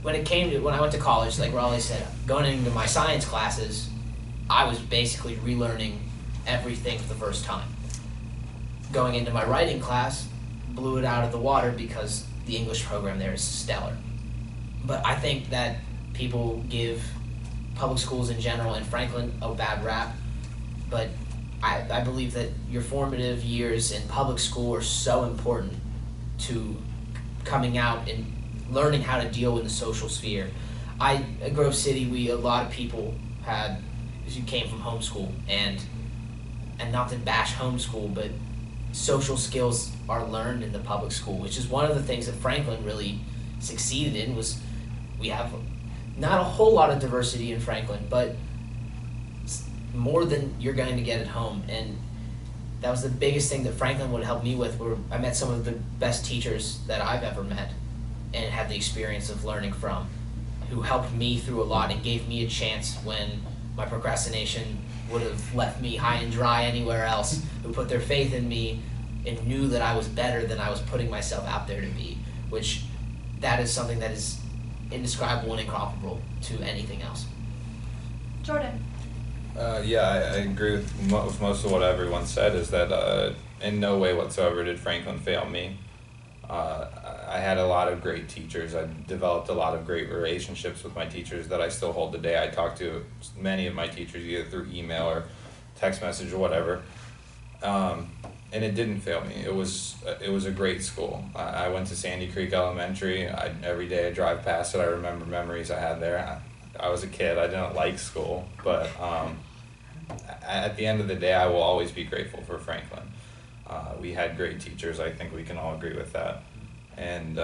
[SPEAKER 5] when I went to college, like Raleigh said, going into my science classes, I was basically relearning everything for the first time. Going into my writing class, blew it out of the water because the English program there is stellar. But I think that people give public schools in general and Franklin a bad rap, but I believe that your formative years in public school are so important to coming out and learning how to deal in the social sphere. At Grove City, a lot of people came from homeschool, and not to bash homeschool, but social skills are learned in the public school, which is one of the things that Franklin really succeeded in. Was we have not a whole lot of diversity in Franklin, but more than you're going to get at home, and that was the biggest thing that Franklin would help me with, where I met some of the best teachers that I've ever met and had the experience of learning from, who helped me through a lot and gave me a chance when my procrastination would have left me high and dry anywhere else, who put their faith in me and knew that I was better than I was putting myself out there to be, which that is something that is indescribable and incomparable to anything else.
[SPEAKER 1] Jordan.
[SPEAKER 4] I agree with most of what everyone said, is that in no way whatsoever did Franklin fail me. I had a lot of great teachers. I developed a lot of great relationships with my teachers that I still hold today. I talk to many of my teachers either through email or text message or whatever. And it didn't fail me. It was a great school. I went to Sandy Creek Elementary. Every day I drive past it, I remember memories I had there. I was a kid. I didn't like school, but at the end of the day, I will always be grateful for Franklin. We had great teachers. I think we can all agree with that. And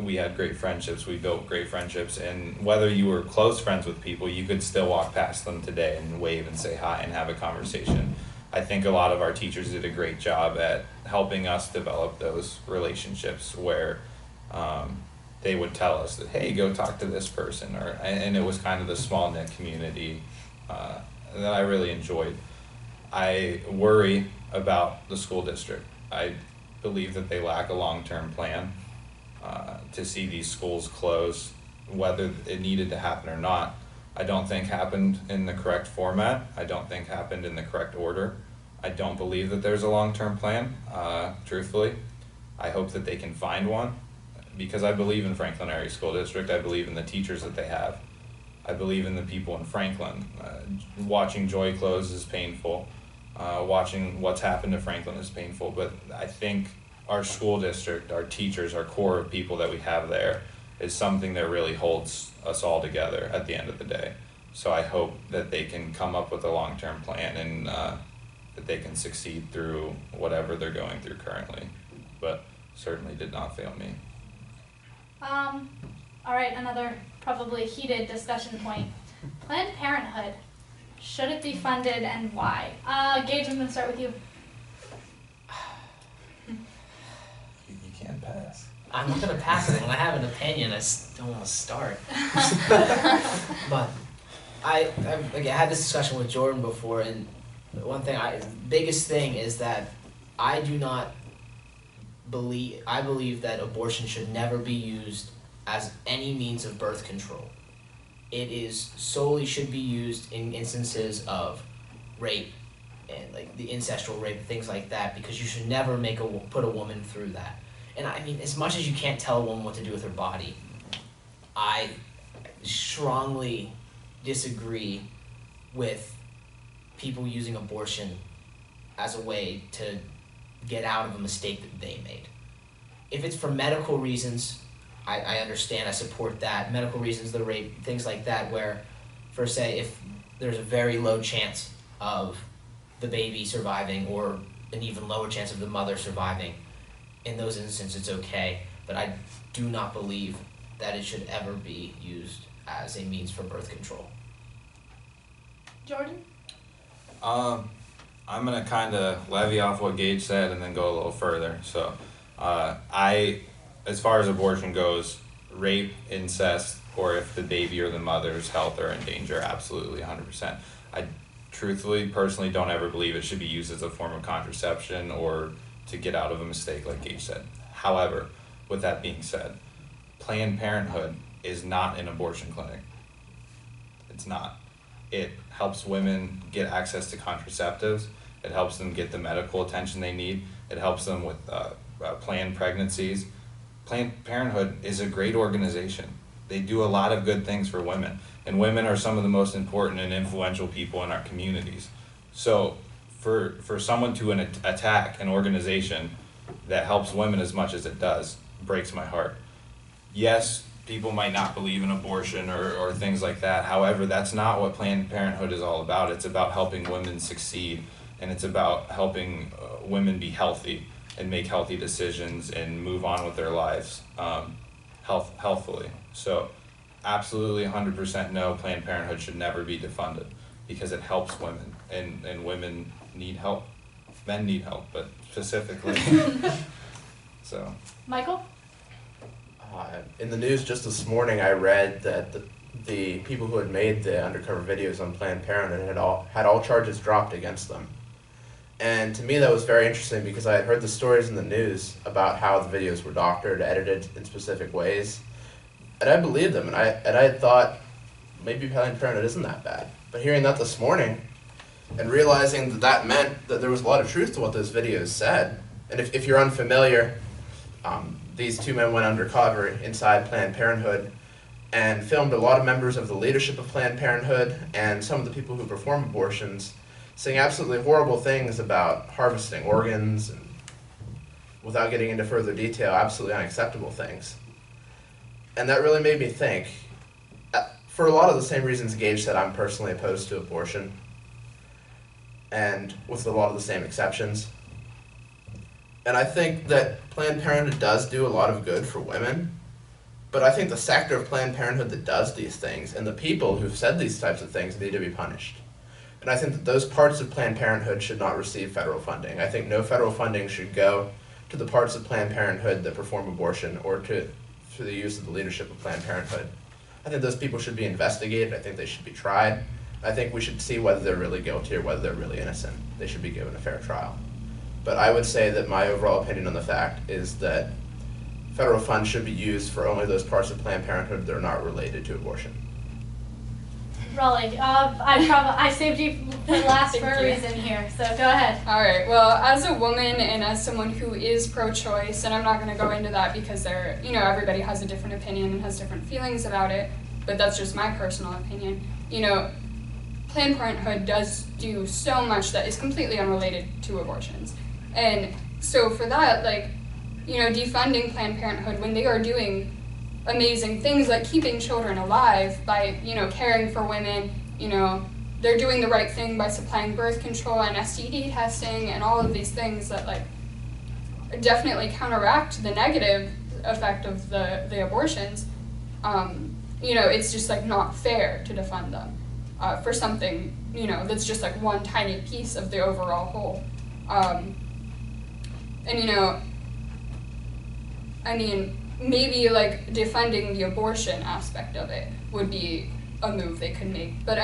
[SPEAKER 4] we had great friendships. We built great friendships. And whether you were close friends with people, you could still walk past them today and wave and say hi and have a conversation. I think a lot of our teachers did a great job at helping us develop those relationships where they would tell us that, hey, go talk to this person. And it was kind of the small-knit community that I really enjoyed. I worry about the school district. I believe that they lack a long-term plan to see these schools close, whether it needed to happen or not. I don't think happened in the correct format. I don't think happened in the correct order. I don't believe that there's a long-term plan, truthfully. I hope that they can find one, because I believe in Franklin Area School District. I believe in the teachers that they have. I believe in the people in Franklin. Watching Joy close is painful. Watching what's happened to Franklin is painful, but I think our school district, our teachers, our core of people that we have there is something that really holds us all together at the end of the day. So I hope that they can come up with a long-term plan and that they can succeed through whatever they're going through currently, but certainly did not fail me.
[SPEAKER 1] All right, another probably heated discussion point. Planned Parenthood. Should it be funded and why? Gage, I'm going to start with you.
[SPEAKER 4] You can't pass.
[SPEAKER 5] I'm not going to pass it. When I have an opinion, I don't want to start. But I had this discussion with Jordan before, and biggest thing is that I believe that abortion should never be used as any means of birth control. It should be used in instances of rape and like the ancestral rape, things like that, because you should never put a woman through that. And I mean, as much as you can't tell a woman what to do with her body, I strongly disagree with people using abortion as a way to get out of a mistake that they made. If it's for medical reasons, I understand, I support that. Medical reasons, the rape, things like that, where, for say, if there's a very low chance of the baby surviving or an even lower chance of the mother surviving. In those instances, it's okay, but I do not believe that it should ever be used as a means for birth control.
[SPEAKER 1] Jordan?
[SPEAKER 4] I'm gonna kind of levy off what Gage said and then go a little further. So, as far as abortion goes, rape, incest, or if the baby or the mother's health are in danger, absolutely 100%. I truthfully, personally don't ever believe it should be used as a form of contraception or to get out of a mistake like Gage said. However, with that being said, Planned Parenthood is not an abortion clinic. It's not. It helps women get access to contraceptives. It helps them get the medical attention they need. It helps them with planned pregnancies. Planned Parenthood is a great organization. They do a lot of good things for women, and women are some of the most important and influential people in our communities. So for someone to attack an organization that helps women as much as it does breaks my heart. Yes, people might not believe in abortion or things like that. However, that's not what Planned Parenthood is all about. It's about helping women succeed, and it's about helping women be healthy and make healthy decisions and move on with their lives healthfully. So absolutely 100% no, Planned Parenthood should never be defunded because it helps women, and women need help. Men need help, but specifically. So.
[SPEAKER 1] Michael?
[SPEAKER 3] In the news just this morning, I read that the people who had made the undercover videos on Planned Parenthood had all charges dropped against them. And to me that was very interesting because I had heard the stories in the news about how the videos were doctored, edited in specific ways, and I believed them, and I had thought maybe Planned Parenthood isn't that bad. But hearing that this morning and realizing that meant that there was a lot of truth to what those videos said, and if you're unfamiliar, these two men went undercover inside Planned Parenthood and filmed a lot of members of the leadership of Planned Parenthood and some of the people who perform abortions saying absolutely horrible things about harvesting organs and, without getting into further detail, absolutely unacceptable things. And that really made me think, for a lot of the same reasons Gage said, I'm personally opposed to abortion, and with a lot of the same exceptions. And I think that Planned Parenthood does do a lot of good for women, but I think the sector of Planned Parenthood that does these things and the people who've said these types of things need to be punished. And I think that those parts of Planned Parenthood should not receive federal funding. I think no federal funding should go to the parts of Planned Parenthood that perform abortion or to the use of the leadership of Planned Parenthood. I think those people should be investigated. I think they should be tried. I think we should see whether they're really guilty or whether they're really innocent. They should be given a fair trial. But I would say that my overall opinion on the fact is that federal funds should be used for only those parts of Planned Parenthood that are not related to abortion.
[SPEAKER 1] Raleigh, I saved you for last for
[SPEAKER 2] Thank
[SPEAKER 1] a
[SPEAKER 2] you.
[SPEAKER 1] reason here, so go ahead.
[SPEAKER 2] All right. Well, as a woman and as someone who is pro-choice, and I'm not going to go into that because everybody has a different opinion and has different feelings about it, but that's just my personal opinion. Planned Parenthood does do so much that is completely unrelated to abortions. And so for that, defunding Planned Parenthood when they are doing amazing things like keeping children alive by, caring for women, they're doing the right thing by supplying birth control and STD testing and all of these things that definitely counteract the negative effect of the abortions. It's just not fair to defund them for something, that's just one tiny piece of the overall whole. Maybe defunding the abortion aspect of it would be a move they could make. But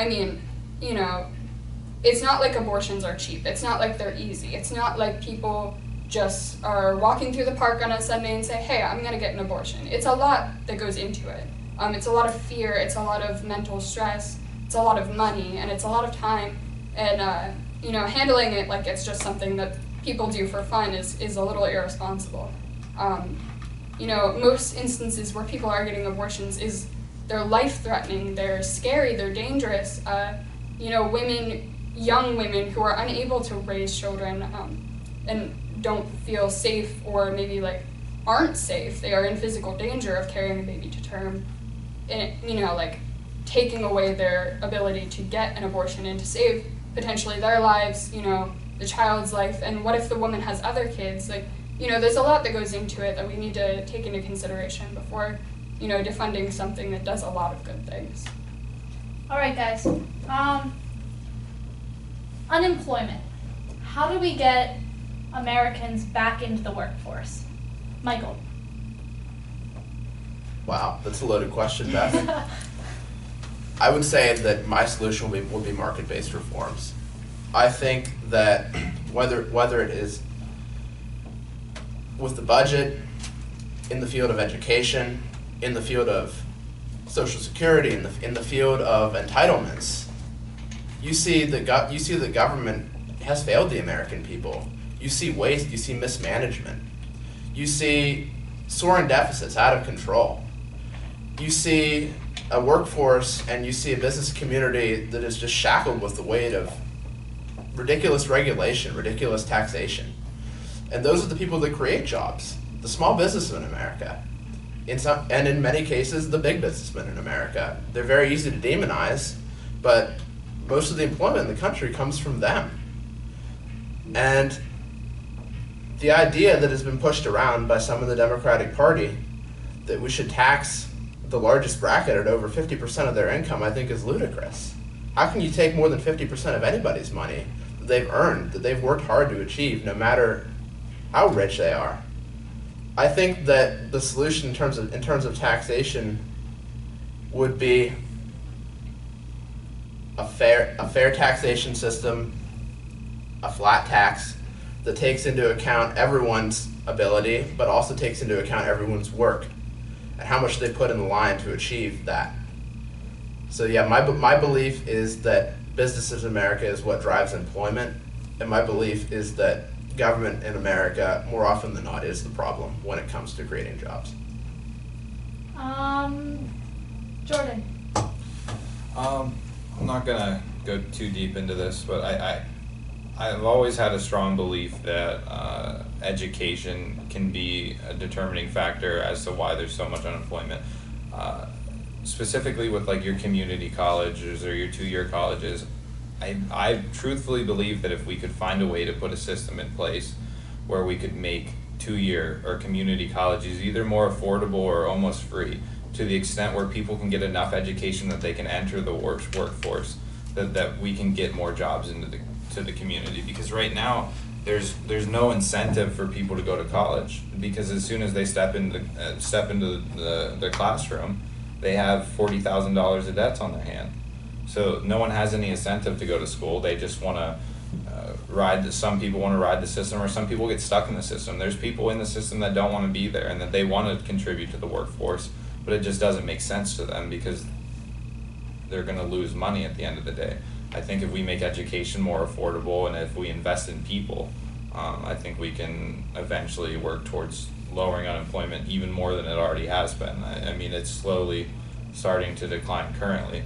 [SPEAKER 2] it's not like abortions are cheap. It's not like they're easy. It's not like people just are walking through the park on a Sunday and say, hey, I'm gonna get an abortion. It's a lot that goes into it. It's a lot of fear, it's a lot of mental stress, it's a lot of money, and it's a lot of time. And handling it like it's just something that people do for fun is a little irresponsible. Most instances where people are getting abortions they're life-threatening, they're scary, they're dangerous. Young women who are unable to raise children and don't feel safe or maybe aren't safe, they are in physical danger of carrying a baby to term, and taking away their ability to get an abortion and to save potentially their lives, the child's life, and what if the woman has other kids? Like, there's a lot that goes into it that we need to take into consideration before, defunding something that does a lot of good things.
[SPEAKER 1] All right, guys. Unemployment. How do we get Americans back into the workforce? Michael.
[SPEAKER 3] Wow, that's a loaded question, Beth. I would say that my solution would be market-based reforms. I think that whether it is with the budget, in the field of education, in the field of Social Security, in the field of entitlements, you see the government has failed the American people. You see waste, you see mismanagement, you see soaring deficits out of control. You see a workforce and you see a business community that is just shackled with the weight of ridiculous regulation, ridiculous taxation. And those are the people that create jobs, the small businessmen in America. And in many cases, the big businessmen in America. They're very easy to demonize, but most of the employment in the country comes from them. And the idea that has been pushed around by some in the Democratic Party that we should tax the largest bracket at over 50% of their income, I think is ludicrous. How can you take more than 50% of anybody's money that they've earned, that they've worked hard to achieve, no matter how rich they are? I think that the solution in terms of taxation would be a fair taxation system, a flat tax that takes into account everyone's ability, but also takes into account everyone's work and how much they put in the line to achieve that. So yeah, my belief is that businesses in America is what drives employment, and my belief is that government in America, more often than not, is the problem when it comes to creating jobs.
[SPEAKER 1] Jordan.
[SPEAKER 4] I'm not gonna go too deep into this, but I've always had a strong belief that education can be a determining factor as to why there's so much unemployment. Specifically with like your community colleges or your 2-year colleges, I truthfully believe that if we could find a way to put a system in place where we could make 2-year or community colleges either more affordable or almost free, to the extent where people can get enough education that they can enter the workforce, that we can get more jobs into the community. Because right now there's no incentive for people to go to college, because as soon as they step into the classroom, they have $40,000 of debts on their hand. So no one has any incentive to go to school. They just want to some people want to ride the system, or some people get stuck in the system. There's people in the system that don't want to be there and that they want to contribute to the workforce, but it just doesn't make sense to them because they're going to lose money at the end of the day. I think if we make education more affordable and if we invest in people, I think we can eventually work towards lowering unemployment even more than it already has been. I mean, it's slowly starting to decline currently.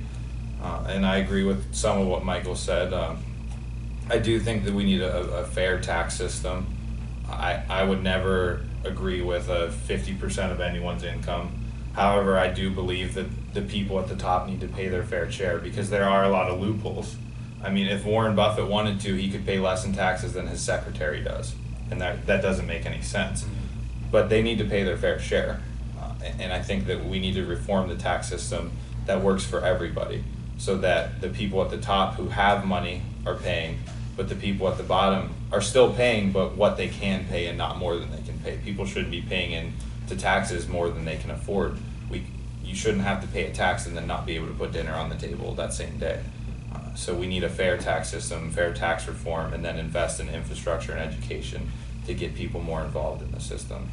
[SPEAKER 4] And I agree with some of what Michael said. I do think that we need a fair tax system. I would never agree with a 50% of anyone's income. However, I do believe that the people at the top need to pay their fair share, because there are a lot of loopholes. I mean, if Warren Buffett wanted to, he could pay less in taxes than his secretary does, and that doesn't make any sense. But they need to pay their fair share, and I think that we need to reform the tax system that works for everybody, so that the people at the top who have money are paying, but the people at the bottom are still paying, but what they can pay and not more than they can pay. People shouldn't be paying into taxes more than they can afford. You shouldn't have to pay a tax and then not be able to put dinner on the table that same day. So we need a fair tax system, fair tax reform, and then invest in infrastructure and education to get people more involved in the system.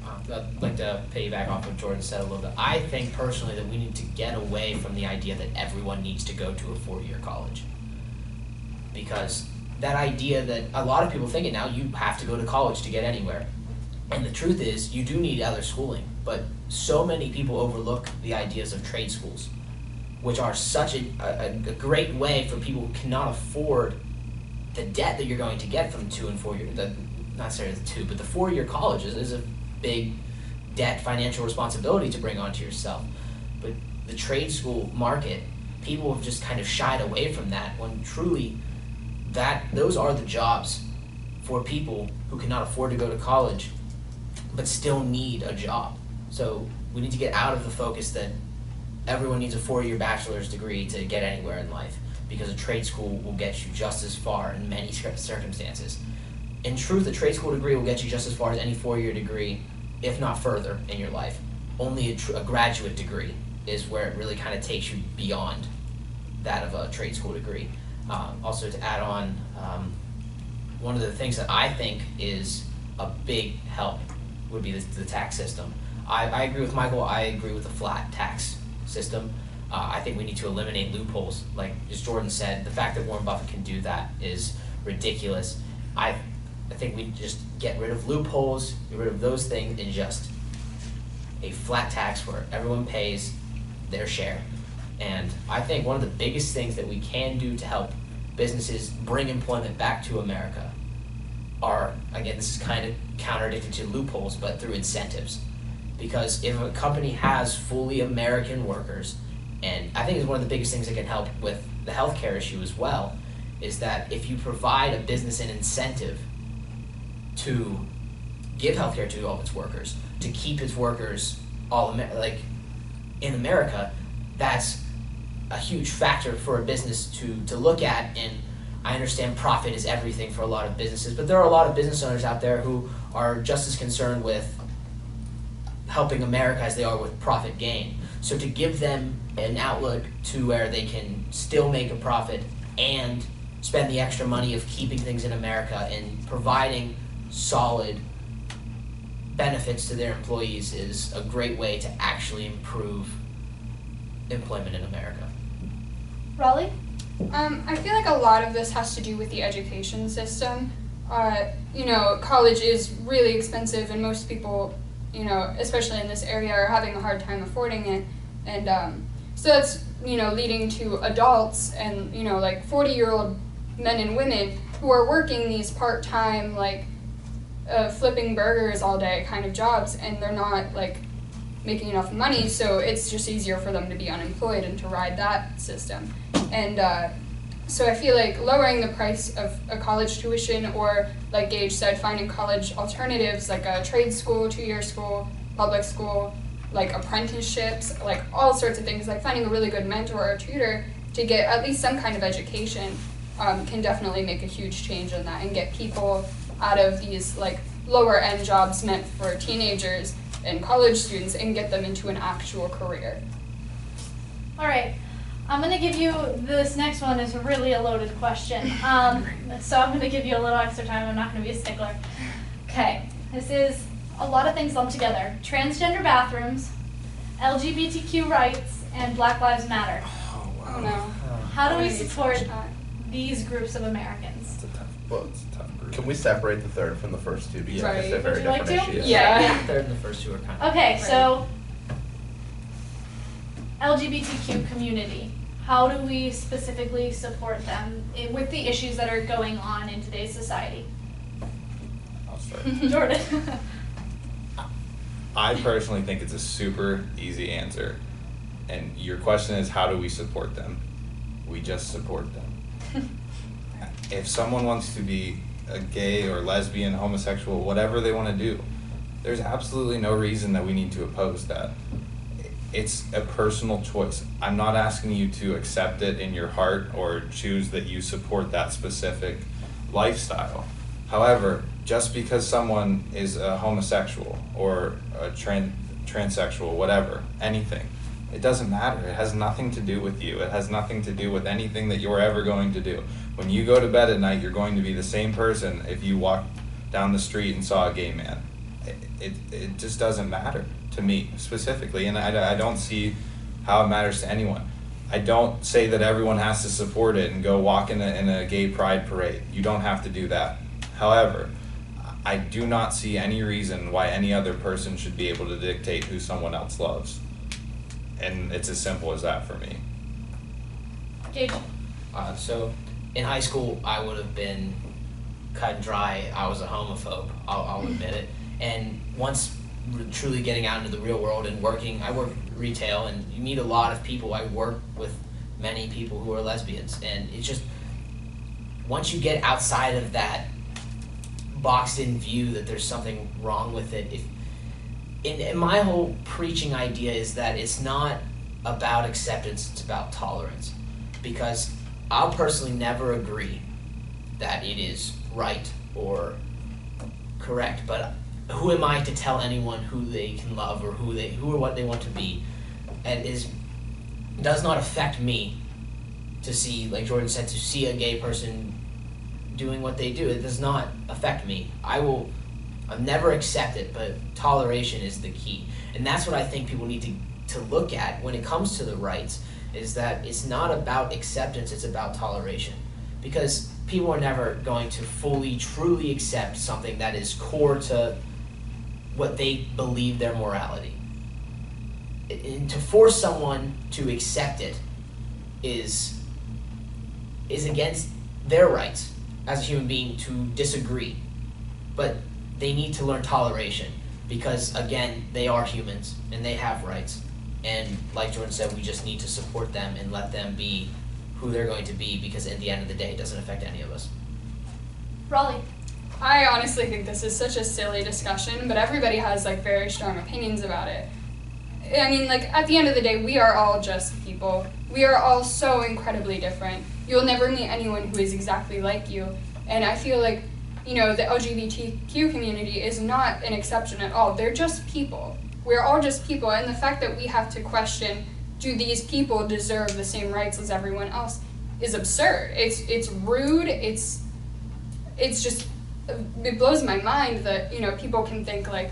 [SPEAKER 5] I'd like to piggyback off what Jordan said a little bit. I think personally that we need to get away from the idea that everyone needs to go to a 4-year college. Because that idea that a lot of people think it now, you have to go to college to get anywhere. And the truth is, you do need other schooling, but so many people overlook the ideas of trade schools, which are such a great way for people who cannot afford the debt that you're going to get from 2 and 4 years, not necessarily the 2, but the 4-year college is a big debt financial responsibility to bring onto yourself. But the trade school market, people have just kind of shied away from that, when truly those are the jobs for people who cannot afford to go to college but still need a job. So we need to get out of the focus that everyone needs a 4-year bachelor's degree to get anywhere in life, because a trade school will get you just as far in many circumstances. In truth, a trade school degree will get you just as far as any 4-year degree, if not further, in your life. Only a graduate degree is where it really kind of takes you beyond that of a trade school degree. Also, to add on, one of the things that I think is a big help would be the tax system. I agree with Michael. I agree with the flat tax system. I think we need to eliminate loopholes. Like as Jordan said, the fact that Warren Buffett can do that is ridiculous. I think we just get rid of loopholes, get rid of those things, and just a flat tax where everyone pays their share. And I think one of the biggest things that we can do to help businesses bring employment back to America are, again, this is kind of contradictory to loopholes, but through incentives. Because if a company has fully American workers, and I think it's one of the biggest things that can help with the healthcare issue as well, is that if you provide a business an incentive to give healthcare to all its workers, to keep its workers in America, that's a huge factor for a business to look at. And I understand profit is everything for a lot of businesses, but there are a lot of business owners out there who are just as concerned with helping America as they are with profit gain. So to give them an outlook to where they can still make a profit and spend the extra money of keeping things in America and providing solid benefits to their employees is a great way to actually improve employment in America.
[SPEAKER 1] Raleigh?
[SPEAKER 2] I feel like a lot of this has to do with the education system. College is really expensive, and most people, especially in this area, are having a hard time affording it. And so that's, leading to adults and, 40-year-old men and women who are working these part-time, flipping burgers all day kind of jobs, and they're not, making enough money, so it's just easier for them to be unemployed and to ride that system. And so I feel like lowering the price of a college tuition, or like Gage said, finding college alternatives like a trade school, 2-year school, public school, like apprenticeships, like all sorts of things, like finding a really good mentor or tutor to get at least some kind of education can definitely make a huge change in that and get people out of these lower end jobs meant for teenagers and college students and get them into an actual career.
[SPEAKER 1] All right. I'm going to give you, this next one is really a loaded question. So I'm going to give you a little extra time. I'm not going to be a stickler. Okay. This is a lot of things lumped together. Transgender bathrooms, LGBTQ rights, and Black Lives Matter.
[SPEAKER 2] Oh no.
[SPEAKER 1] How do we support these groups of Americans?
[SPEAKER 4] It's a tough group.
[SPEAKER 3] Can we separate the third from the first two? Because
[SPEAKER 2] Right.
[SPEAKER 3] they're very
[SPEAKER 1] Would you like
[SPEAKER 3] different
[SPEAKER 1] to?
[SPEAKER 3] issues.
[SPEAKER 2] Yeah.
[SPEAKER 5] The third and the first two are kind of.
[SPEAKER 1] Okay,
[SPEAKER 2] Right.
[SPEAKER 1] so LGBTQ community. How do we specifically support them with the issues that are going on in today's society?
[SPEAKER 4] I'll start.
[SPEAKER 1] Jordan.
[SPEAKER 4] I personally think it's a super easy answer. And your question is, how do we support them? We just support them. If someone wants to be a gay or lesbian, homosexual, whatever they want to do, there's absolutely no reason that we need to oppose that. It's a personal choice. I'm not asking you to accept it in your heart or choose that you support that specific lifestyle. However, just because someone is a homosexual or a transsexual, whatever, anything, it doesn't matter. It has nothing to do with you. It has nothing to do with anything that you're ever going to do. When you go to bed at night, you're going to be the same person if you walked down the street and saw a gay man. It just doesn't matter to me specifically, and I don't see how it matters to anyone. I don't say that everyone has to support it and go walk in a gay pride parade. You don't have to do that. However, I do not see any reason why any other person should be able to dictate who someone else loves. And it's as simple as that for me.
[SPEAKER 1] Gage.
[SPEAKER 5] So in high school, I would have been cut and dry. I was a homophobe. I'll admit it. And once truly getting out into the real world and working, I work retail, and you meet a lot of people. I work with many people who are lesbians, and it's just once you get outside of that boxed in view that there's something wrong with it, in my whole preaching idea is that it's not about acceptance, it's about tolerance. Because I'll personally never agree that it is right or correct, but who am I to tell anyone who they can love or who or what they want to be? And does not affect me to see, like Jordan said, to see a gay person doing what they do. It does not affect me. I'll never accept it, but toleration is the key. And that's what I think people need to look at when it comes to the rights, is that it's not about acceptance, it's about toleration. Because people are never going to fully, truly accept something that is core to what they believe their morality. And to force someone to accept it is against their rights as a human being to disagree. But they need to learn toleration because, again, they are humans and they have rights. And like Jordan said, we just need to support them and let them be who they're going to be, because at the end of the day, it doesn't affect any of us.
[SPEAKER 1] Raleigh.
[SPEAKER 2] I honestly think this is such a silly discussion, but everybody has like very strong opinions about it. I mean, like, at the end of the day, we are all just people. We are all so incredibly different. You'll never meet anyone who is exactly like you. And I feel like, you know, the LGBTQ community is not an exception at all. They're just people. We're all just people, and the fact that we have to question, do these people deserve the same rights as everyone else, is absurd. It's rude. It's just, it blows my mind that, you know, people can think like,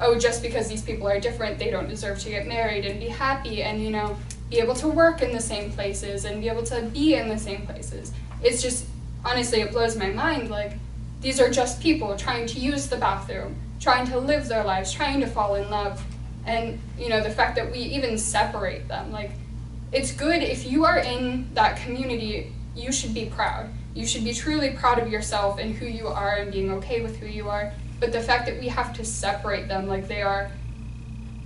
[SPEAKER 2] oh, just because these people are different, they don't deserve to get married and be happy and, you know, be able to work in the same places and be able to be in the same places. It's just, honestly, it blows my mind. Like, these are just people trying to use the bathroom, trying to live their lives, trying to fall in love. And, you know, the fact that we even separate them, like, it's good if you are in that community, you should be proud. You should be truly proud of yourself and who you are and being okay with who you are. But the fact that we have to separate them like they are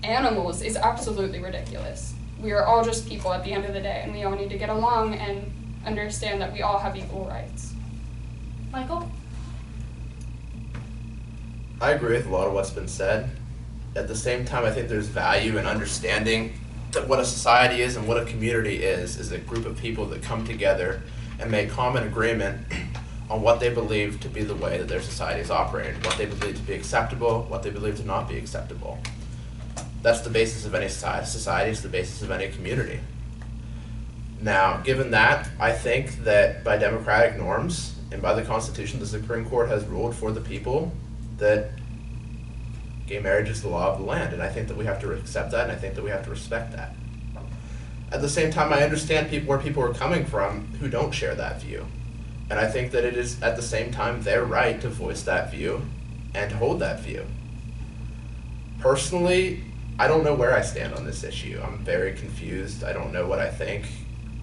[SPEAKER 2] animals is absolutely ridiculous. We are all just people at the end of the day, and we all need to get along and understand that we all have equal rights.
[SPEAKER 1] Michael?
[SPEAKER 3] I agree with a lot of what's been said. At the same time, I think there's value in understanding that what a society is and what a community is a group of people that come together and make common agreement on what they believe to be the way that their society is operating, what they believe to be acceptable, what they believe to not be acceptable. That's the basis of any society. Society is the basis of any community. Now, given that, I think that by democratic norms and by the Constitution, the Supreme Court has ruled for the people that gay marriage is the law of the land, and I think that we have to accept that, and I think that we have to respect that. At the same time, I understand where people are coming from who don't share that view. And I think that it is, at the same time, their right to voice that view and to hold that view. Personally, I don't know where I stand on this issue. I'm very confused. I don't know what I think.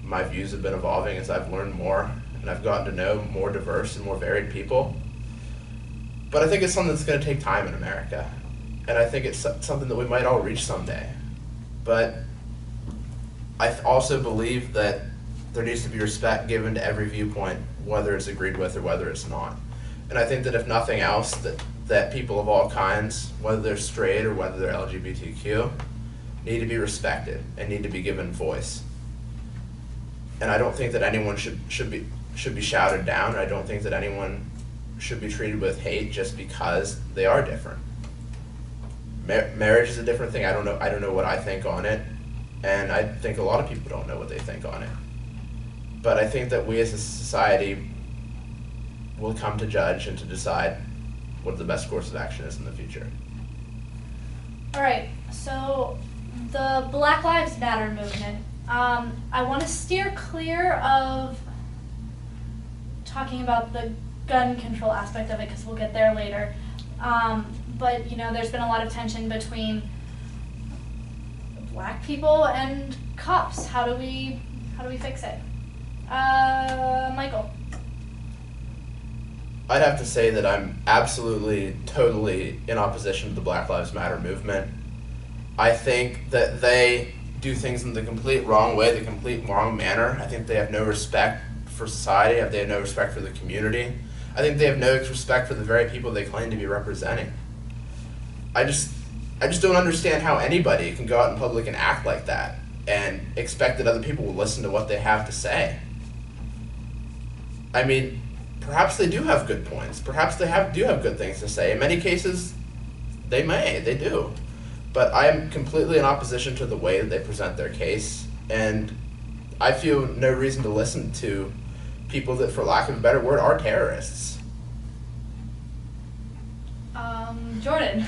[SPEAKER 3] My views have been evolving as I've learned more, and I've gotten to know more diverse and more varied people. But I think it's something that's going to take time in America. And I think it's something that we might all reach someday. But I also believe that there needs to be respect given to every viewpoint, whether it's agreed with or whether it's not. And I think that if nothing else, that people of all kinds, whether they're straight or whether they're LGBTQ, need to be respected and need to be given voice. And I don't think that anyone should be shouted down. I don't think that anyone should be treated with hate just because they are different. Marriage is a different thing. I don't know what I think on it, and I think a lot of people don't know what they think on it. But I think that we as a society will come to judge and to decide what the best course of action is in the future.
[SPEAKER 1] All right, so the Black Lives Matter movement. I want to steer clear of talking about the gun control aspect of it because we'll get there later. But, you know, there's been a lot of tension between black people and cops. How do we fix it? Michael.
[SPEAKER 3] I'd have to say that I'm absolutely, totally in opposition to the Black Lives Matter movement. I think that they do things in the complete wrong way, the complete wrong manner. I think they have no respect for society, if they have no respect for the community, I think they have no respect for the very people they claim to be representing. I just don't understand how anybody can go out in public and act like that and expect that other people will listen to what they have to say. I mean, perhaps they do have good points. Perhaps they do have good things to say. In many cases, they do. But I am completely in opposition to the way that they present their case, and I feel no reason to listen to people that, for lack of a better word, are terrorists.
[SPEAKER 1] Jordan.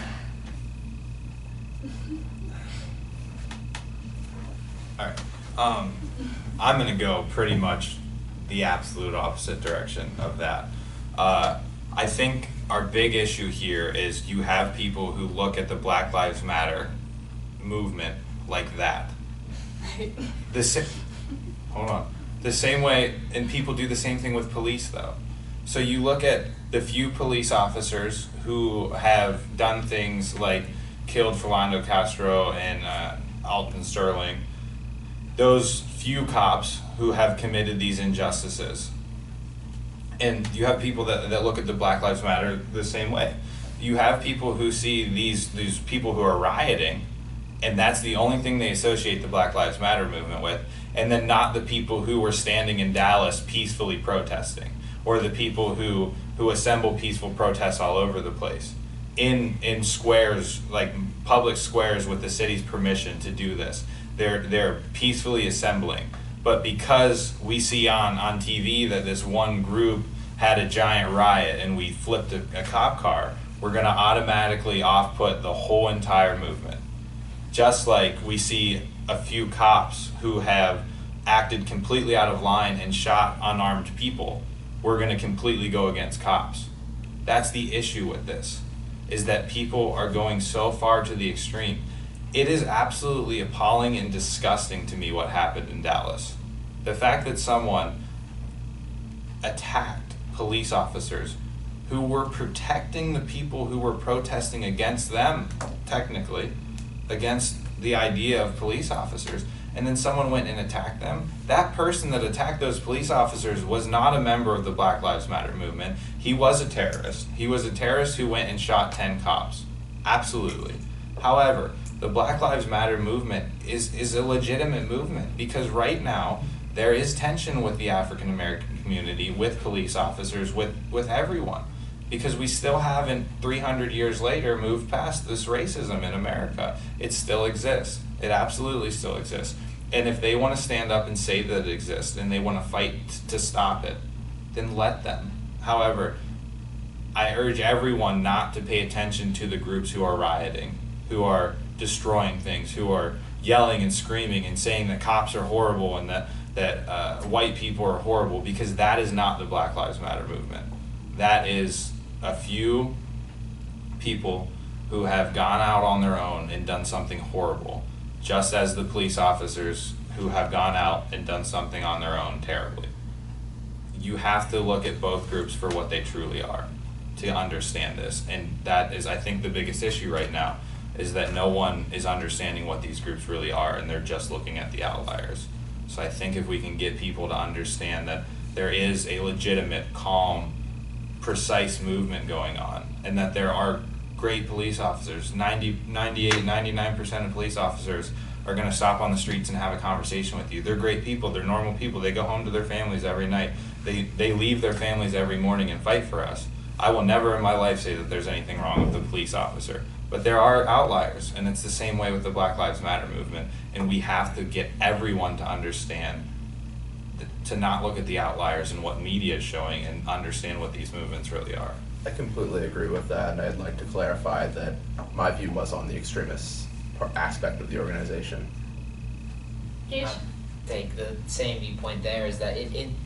[SPEAKER 4] Alright, I'm gonna go pretty much the absolute opposite direction of that. I think our big issue here is you have people who look at the Black Lives Matter movement like that.
[SPEAKER 2] Right.
[SPEAKER 4] Hold on. The same way, and people do the same thing with police though. So you look at the few police officers who have done things like killed Philando Castro and Alton Sterling, those few cops who have committed these injustices. And you have people that look at the Black Lives Matter the same way. You have people who see these people who are rioting, and that's the only thing they associate the Black Lives Matter movement with, and then not the people who were standing in Dallas peacefully protesting, or the people who assemble peaceful protests all over the place in squares, like public squares with the city's permission to do this. They're peacefully assembling. But because we see on TV that this one group had a giant riot and we flipped a cop car, we're gonna automatically off-put the whole entire movement. Just like we see a few cops who have acted completely out of line and shot unarmed people, we're gonna completely go against cops. That's the issue with this, is that people are going so far to the extreme. It is absolutely appalling and disgusting to me what happened in Dallas. The fact that someone attacked police officers who were protecting the people who were protesting against them, technically, against the idea of police officers, and then someone went and attacked them. That person that attacked those police officers was not a member of the Black Lives Matter movement. He was a terrorist. He was a terrorist who went and shot 10 cops. Absolutely. However, the Black Lives Matter movement is a legitimate movement because right now there is tension with the African American community, with police officers, with everyone, because we still haven't 300 years later moved past this racism in America. It still exists. It absolutely still exists. And if they want to stand up and say that it exists and they want to fight to stop it, then let them. However, I urge everyone not to pay attention to the groups who are rioting, who are destroying things, who are yelling and screaming and saying that cops are horrible and that white people are horrible, because that is not the Black Lives Matter movement. That is a few people who have gone out on their own and done something horrible, just as the police officers who have gone out and done something on their own terribly. You have to look at both groups for what they truly are to understand this, and that is, I think, the biggest issue right now, is that no one is understanding what these groups really are, and they're just looking at the outliers. So I think if we can get people to understand that there is a legitimate, calm, precise movement going on, and that there are great police officers, 99% of police officers are gonna stop on the streets and have a conversation with you. They're great people, they're normal people, they go home to their families every night. They leave their families every morning and fight for us. I will never in my life say that there's anything wrong with the police officer. But there are outliers, and it's the same way with the Black Lives Matter movement, and we have to get everyone to understand, to not look at the outliers and what media is showing, and understand what these movements really are.
[SPEAKER 3] I completely agree with that, and I'd like to clarify that my view was on the extremist aspect of the organization.
[SPEAKER 1] Gage?
[SPEAKER 5] I think the same viewpoint there is that in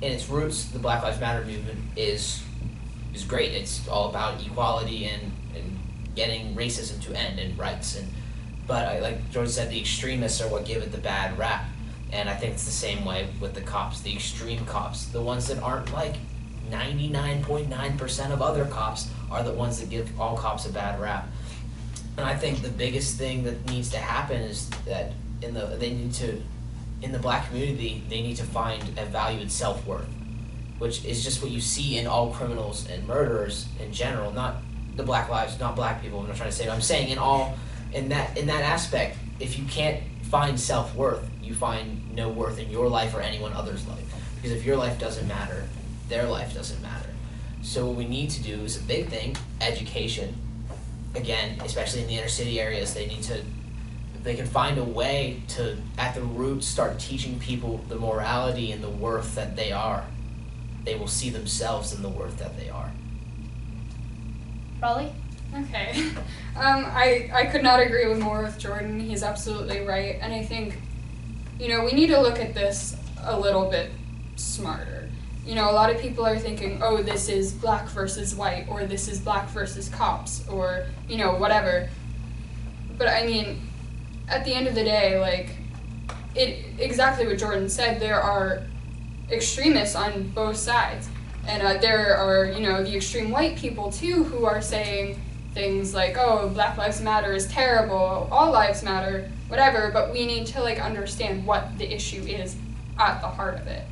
[SPEAKER 5] its roots, the Black Lives Matter movement is great. It's all about equality and getting racism to end and rights. But like George said, the extremists are what give it the bad rap. And I think it's the same way with the cops, the extreme cops, the ones that aren't like 99.9% of other cops are the ones that give all cops a bad rap. And I think the biggest thing that needs to happen is that they need to in the black community, they need to find a value in self-worth, which is just what you see in all criminals and murderers in general, not the black lives, not black people. I'm not trying to say it. I'm saying in that aspect, if you can't find self-worth, you find no worth in your life or anyone other's life. Because if your life doesn't matter, their life doesn't matter. So what we need to do is a big thing, education. Again, especially in the inner city areas, if they can find a way to, at the root, start teaching people the morality and the worth that they are, they will see themselves in the worth that they are.
[SPEAKER 1] Raleigh?
[SPEAKER 2] Okay. I could not agree more with Jordan. He's absolutely right. And I think, we need to look at this a little bit smarter. A lot of people are thinking, oh, this is black versus white, or this is black versus cops, or, whatever. But I mean, at the end of the day, exactly what Jordan said, there are extremists on both sides. And there are, the extreme white people, too, who are saying things like, oh, Black Lives Matter is terrible, all lives matter, whatever, but we need to, understand what the issue is at the heart of it.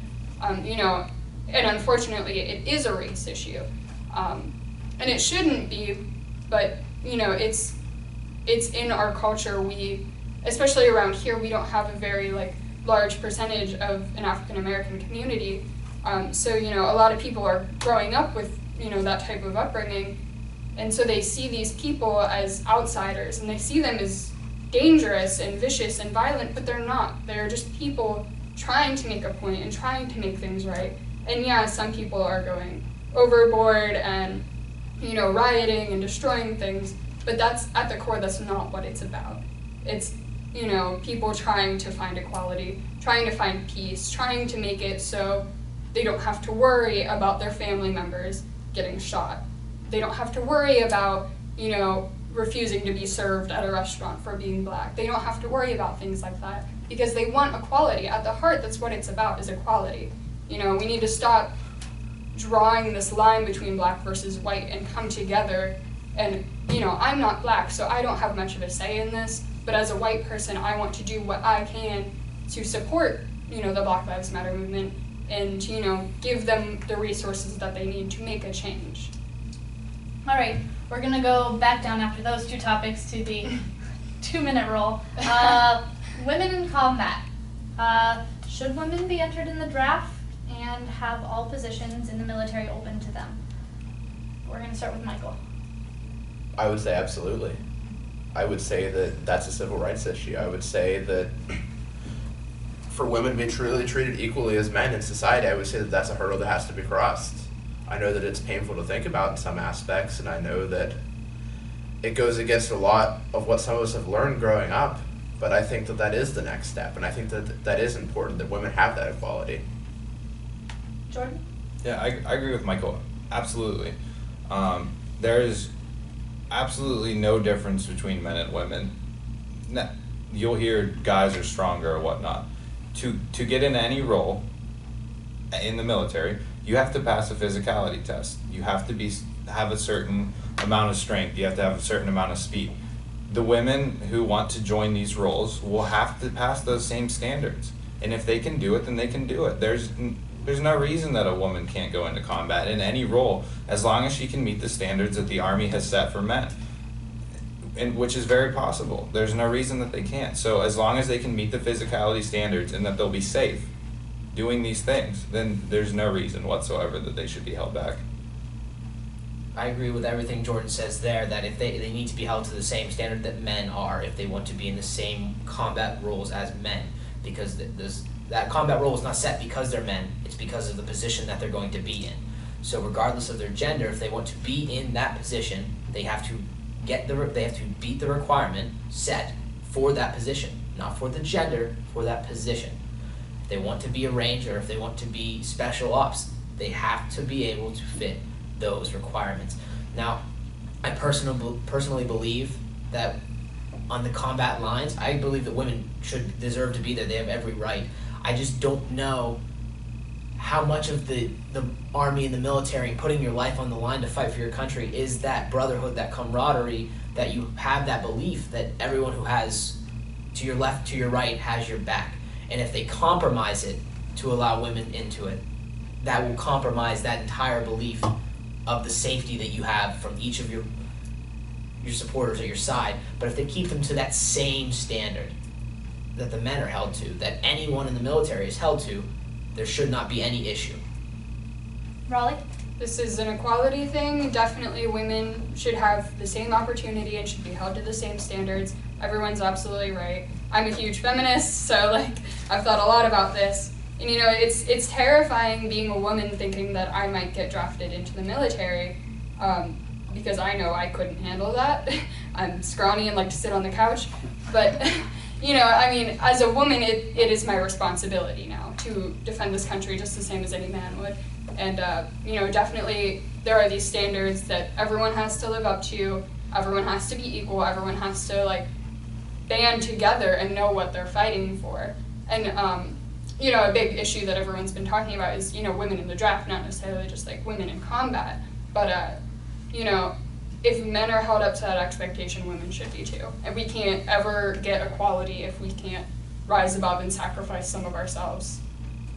[SPEAKER 2] And unfortunately, it is a race issue. And it shouldn't be, but, it's in our culture. Especially around here, we don't have a very, large percentage of an African-American community. So, a lot of people are growing up with, that type of upbringing. And so they see these people as outsiders, and they see them as dangerous and vicious and violent, but they're not. They're just people trying to make a point and trying to make things right. And yeah, some people are going overboard and, rioting and destroying things, but that's, at the core, that's not what it's about. It's, people trying to find equality, trying to find peace, trying to make it so they don't have to worry about their family members getting shot. They don't have to worry about, refusing to be served at a restaurant for being black. They don't have to worry about things like that because they want equality. At the heart, that's what it's about, is equality. We need to stop drawing this line between black versus white and come together. And, I'm not black, so I don't have much of a say in this, but as a white person, I want to do what I can to support, the Black Lives Matter movement and, give them the resources that they need to make a change.
[SPEAKER 1] All right, we're going to go back down after those two topics to the 2-minute rule. Women in combat. Should women be entered in the draft and have all positions in the military open to them? We're going to start with Michael.
[SPEAKER 3] I would say absolutely. I would say that that's a civil rights issue. I would say that for women to be truly treated equally as men in society, I would say that that's a hurdle that has to be crossed. I know that it's painful to think about in some aspects, and I know that it goes against a lot of what some of us have learned growing up, but I think that that is the next step, and I think that that is important, that women have that equality.
[SPEAKER 1] Jordan?
[SPEAKER 4] Yeah, I agree with Michael. Absolutely. There is absolutely no difference between men and women. You'll hear guys are stronger or whatnot. To get in any role in the military, you have to pass a physicality test. You have to have a certain amount of strength. You have to have a certain amount of speed. The women who want to join these roles will have to pass those same standards. And if they can do it, then they can do it. There's no reason that a woman can't go into combat in any role as long as she can meet the standards that the Army has set for men, and which is very possible. There's no reason that they can't. So as long as they can meet the physicality standards and that they'll be safe doing these things, then there's no reason whatsoever that they should be held back.
[SPEAKER 5] I agree with everything Jordan says there, that if they need to be held to the same standard that men are if they want to be in the same combat roles as men, because that combat role is not set because they're men, it's because of the position that they're going to be in. So regardless of their gender, if they want to be in that position, they have to beat the requirement set for that position, not for the gender, for that position. If they want to be a ranger, if they want to be special ops, they have to be able to fit those requirements. Now, I personally believe that on the combat lines, I believe that women should deserve to be there. They have every right. I just don't know how much of the Army and the military and putting your life on the line to fight for your country is that brotherhood, that camaraderie, that you have that belief that everyone who has to your left, to your right, has your back. And if they compromise it to allow women into it, that will compromise that entire belief of the safety that you have from each of your supporters at your side. But if they keep them to that same standard that the men are held to, that anyone in the military is held to, there should not be any issue.
[SPEAKER 1] Raleigh?
[SPEAKER 2] This is an equality thing. Definitely women should have the same opportunity and should be held to the same standards. Everyone's absolutely right. I'm a huge feminist, so I've thought a lot about this. And it's terrifying being a woman thinking that I might get drafted into the military, because I know I couldn't handle that. I'm scrawny and like to sit on the couch. But as a woman, it is my responsibility now to defend this country just the same as any man would. And, definitely there are these standards that everyone has to live up to, everyone has to be equal, everyone has to, band together and know what they're fighting for. And, a big issue that everyone's been talking about is, women in the draft, not necessarily just, women in combat. But, if men are held up to that expectation, women should be too. And we can't ever get equality if we can't rise above and sacrifice some of ourselves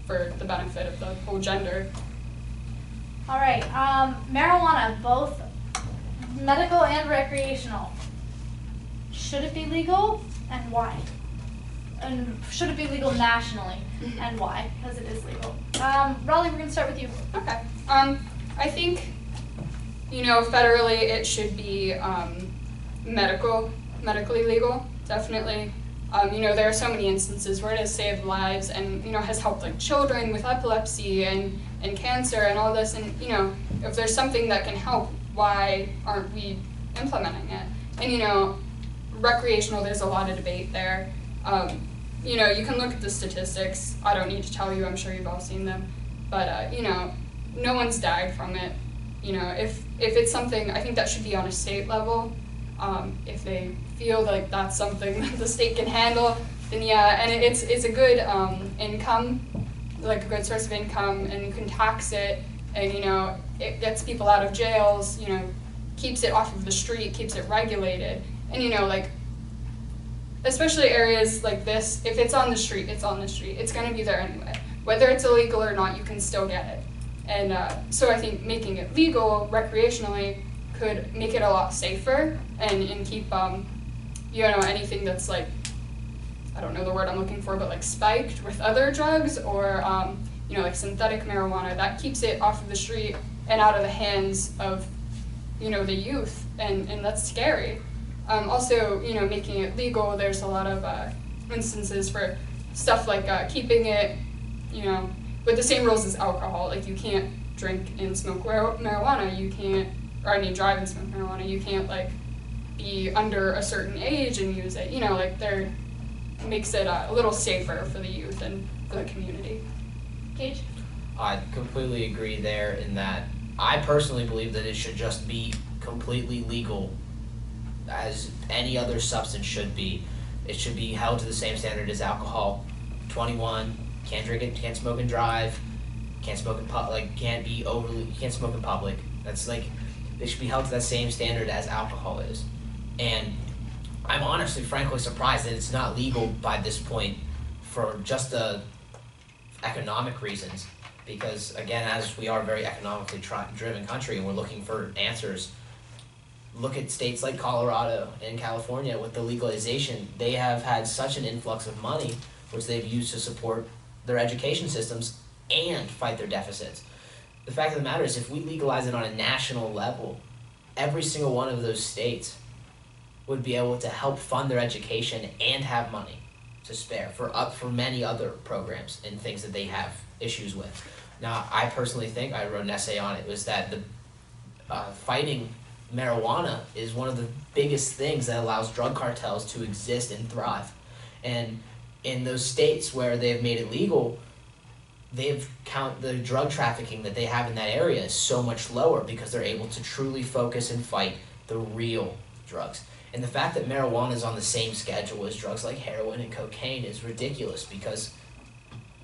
[SPEAKER 2] for the benefit of the whole gender.
[SPEAKER 1] All right, marijuana, both medical and recreational. Should it be legal, and why? And should it be legal nationally, and why? Because it is legal. Raleigh, we're gonna start with you.
[SPEAKER 2] Okay. I think, federally it should be medically legal, definitely. There are so many instances where it has saved lives and, has helped children with epilepsy and cancer and all this. And, if there's something that can help, why aren't we implementing it? And, recreational, there's a lot of debate there. You can look at the statistics. I don't need to tell you, I'm sure you've all seen them. But, no one's died from it. If it's something, I think that should be on a state level. If they feel like that's something that the state can handle, then yeah, and it's a good income, a good source of income, and you can tax it, and it gets people out of jails, keeps it off of the street, keeps it regulated, and especially areas like this, if it's on the street, it's on the street. It's going to be there anyway. Whether it's illegal or not, you can still get it. And so I think making it legal recreationally could make it a lot safer and keep, anything that's I don't know the word I'm looking for, but spiked with other drugs or, synthetic marijuana, that keeps it off of the street and out of the hands of, the youth, and that's scary. Also, making it legal, there's a lot of instances for stuff keeping it, with the same rules as alcohol. You can't drink and smoke marijuana, you can't, drive and smoke marijuana, you can't, be under a certain age and use it, there makes it a little safer for the youth and for the community.
[SPEAKER 1] Gage?
[SPEAKER 5] I completely agree there in that I personally believe that it should just be completely legal as any other substance should be. It should be held to the same standard as alcohol. 21, can't drink it, can't smoke and drive, can't smoke in can't smoke in public. That's they should be held to that same standard as alcohol is. And I'm honestly, frankly surprised that it's not legal by this point for just economic reasons. Because again, as we are a very economically driven country and we're looking for answers, look at states like Colorado and California with the legalization. They have had such an influx of money, which they've used to support their education systems and fight their deficits. The fact of the matter is, if we legalize it on a national level, every single one of those states would be able to help fund their education and have money to spare for many other programs and things that they have issues with. Now, I personally think, I wrote an essay on it, was that fighting marijuana is one of the biggest things that allows drug cartels to exist and thrive. And in those states where they've made it legal, the drug trafficking that they have in that area is so much lower because they're able to truly focus and fight the real drugs. And the fact that marijuana is on the same schedule as drugs like heroin and cocaine is ridiculous because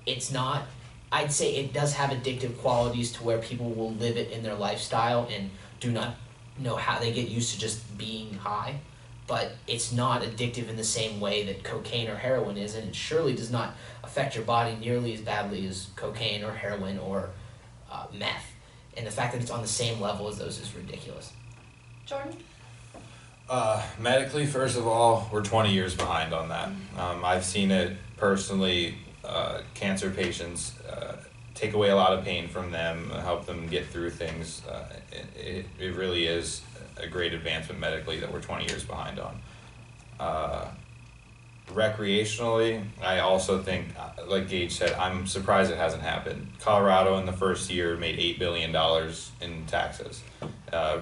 [SPEAKER 5] it's not, I'd say it does have addictive qualities to where people will live it in their lifestyle and do not know how they get used to just being high. but it's not addictive in the same way that cocaine or heroin is, and it surely does not affect your body nearly as badly as cocaine or heroin or meth. And the fact that it's on the same level as those is ridiculous.
[SPEAKER 1] Jordan?
[SPEAKER 4] Medically, first of all, we're 20 years behind on that. I've seen it personally, cancer patients, take away a lot of pain from them, help them get through things. It really is a great advancement medically that we're 20 years behind on. Recreationally, I also think, like Gage said, I'm surprised it hasn't happened. Colorado in the first year made $8 billion in taxes.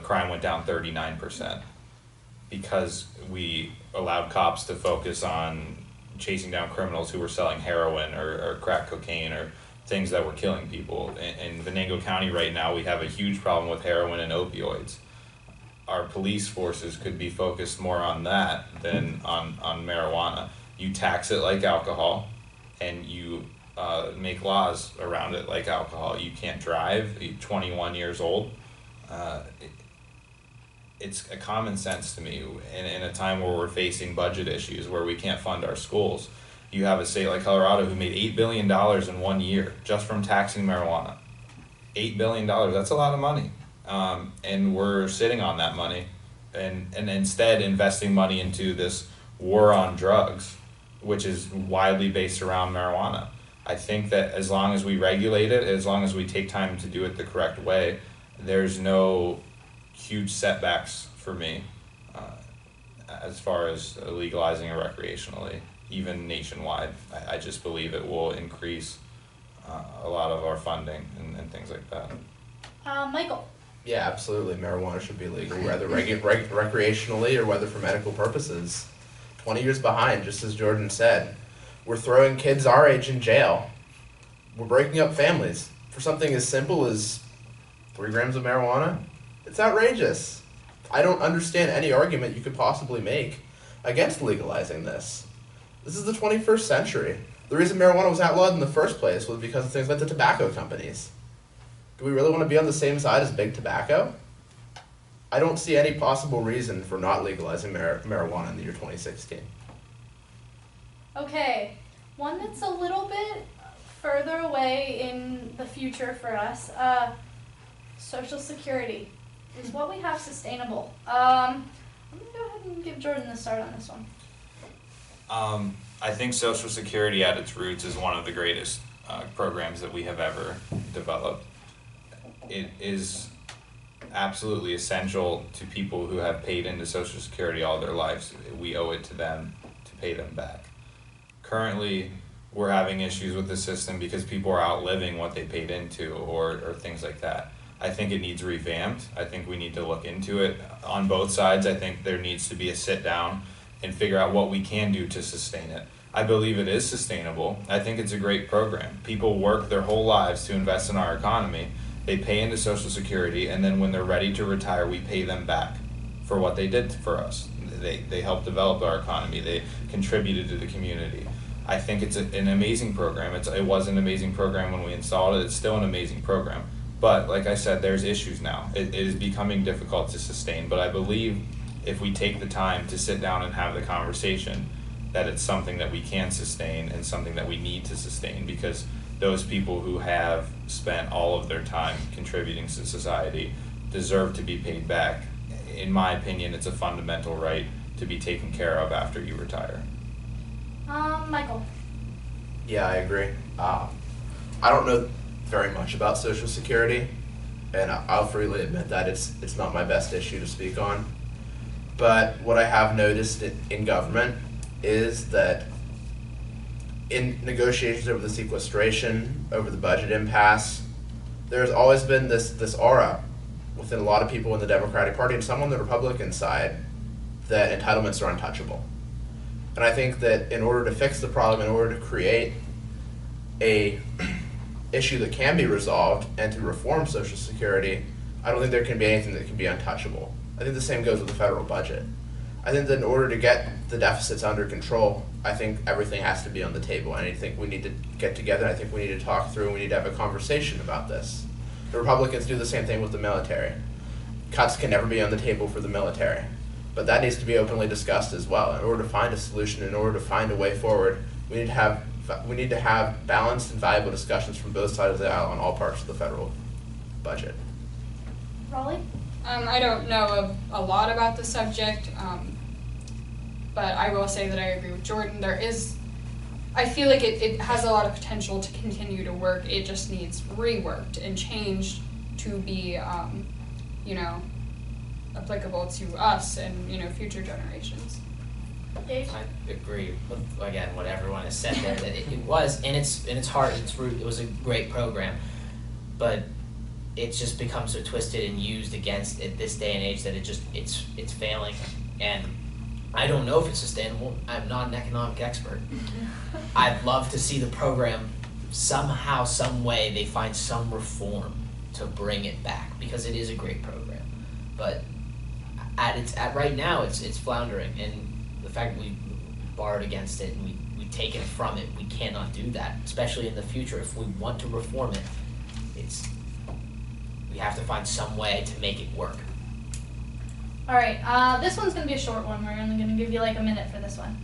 [SPEAKER 4] Crime went down 39%. Because we allowed cops to focus on chasing down criminals who were selling heroin or crack cocaine or things that were killing people. In Venango County right now, we have a huge problem with heroin and opioids. Our police forces could be focused more on that than on marijuana. You tax it like alcohol, and you make laws around it like alcohol. You can't drive, you're 21 years old. It's a common sense to me in a time where we're facing budget issues, where we can't fund our schools. You have a state like Colorado who made $8 billion in 1 year just from taxing marijuana. $8 billion, that's a lot of money. And we're sitting on that money and instead investing money into this war on drugs, which is widely based around marijuana. I think that as long as we regulate it, as long as we take time to do it the correct way, there's no huge setbacks for me as far as legalizing it recreationally, even nationwide. I just believe it will increase a lot of our funding and things like that.
[SPEAKER 1] Michael?
[SPEAKER 3] Yeah, absolutely. Marijuana should be legal, whether recreationally or whether for medical purposes. 20 years behind, just as Jordan said. We're throwing kids our age in jail. We're breaking up families for something as simple as 3 grams of marijuana. It's outrageous. I don't understand any argument you could possibly make against legalizing this. This is the 21st century. The reason marijuana was outlawed in the first place was because of things like the tobacco companies. Do we really want to be on the same side as big tobacco? I don't see any possible reason for not legalizing marijuana in the year 2016.
[SPEAKER 1] Okay, one that's a little bit further away in the future for us. Social Security. Is what we have sustainable? I'm going to go ahead and give Jordan the start on this one.
[SPEAKER 4] I think Social Security at its roots is one of the greatest programs that we have ever developed. It is absolutely essential to people who have paid into Social Security all their lives. We owe it to them to pay them back. Currently, we're having issues with the system because people are outliving what they paid into or things like that. I think it needs revamped. I think we need to look into it on both sides. I think there needs to be a sit down and figure out what we can do to sustain it. I believe it is sustainable. I think it's a great program. People work their whole lives to invest in our economy. They pay into Social Security, and then when they're ready to retire, we pay them back for what they did for us. They helped develop our economy. They contributed to the community. I think it's an amazing program. It was an amazing program when we installed it. It's still an amazing program. But like I said, there's issues now. It is becoming difficult to sustain, but I believe if we take the time to sit down and have the conversation, that it's something that we can sustain and something that we need to sustain, because those people who have spent all of their time contributing to society deserve to be paid back. In my opinion, it's a fundamental right to be taken care of after you retire.
[SPEAKER 1] Michael?
[SPEAKER 3] Yeah, I agree. I don't know very much about Social Security, and I'll freely admit that it's not my best issue to speak on. But what I have noticed in government is that in negotiations over the sequestration, over the budget impasse, there's always been this aura within a lot of people in the Democratic Party and some on the Republican side that entitlements are untouchable. And I think that in order to fix the problem, in order to create a issue that can be resolved and to reform Social Security, I don't think there can be anything that can be untouchable. I think the same goes with the federal budget. I think that in order to get the deficits under control, I think everything has to be on the table. And I think we need to get together. I think we need to talk through and we need to have a conversation about this. The Republicans do the same thing with the military. Cuts can never be on the table for the military. But that needs to be openly discussed as well. In order to find a solution, in order to find a way forward, we need to have balanced and valuable discussions from both sides of the aisle on all parts of the federal budget.
[SPEAKER 1] Raleigh?
[SPEAKER 2] I don't know a lot about the subject, but I will say that I agree with Jordan. I feel like it has a lot of potential to continue to work. It just needs reworked and changed to be, applicable to us and, future generations.
[SPEAKER 1] Dave?
[SPEAKER 5] I agree with, again, what everyone has said there, that it was, in its heart, its root, it was a great program, but it's just become so twisted and used against it this day and age that it's failing, and I don't know if it's sustainable. I'm not an economic expert. I'd love to see the program somehow, some way, they find some reform to bring it back, because it is a great program, but at right now it's floundering, and the fact that we barred against it and we taken it from it, we cannot do that, especially in the future. If we want to reform it, we have to find some way to make it work.
[SPEAKER 1] All right, this one's going to be a short one. We're only going to give you like a minute for this one.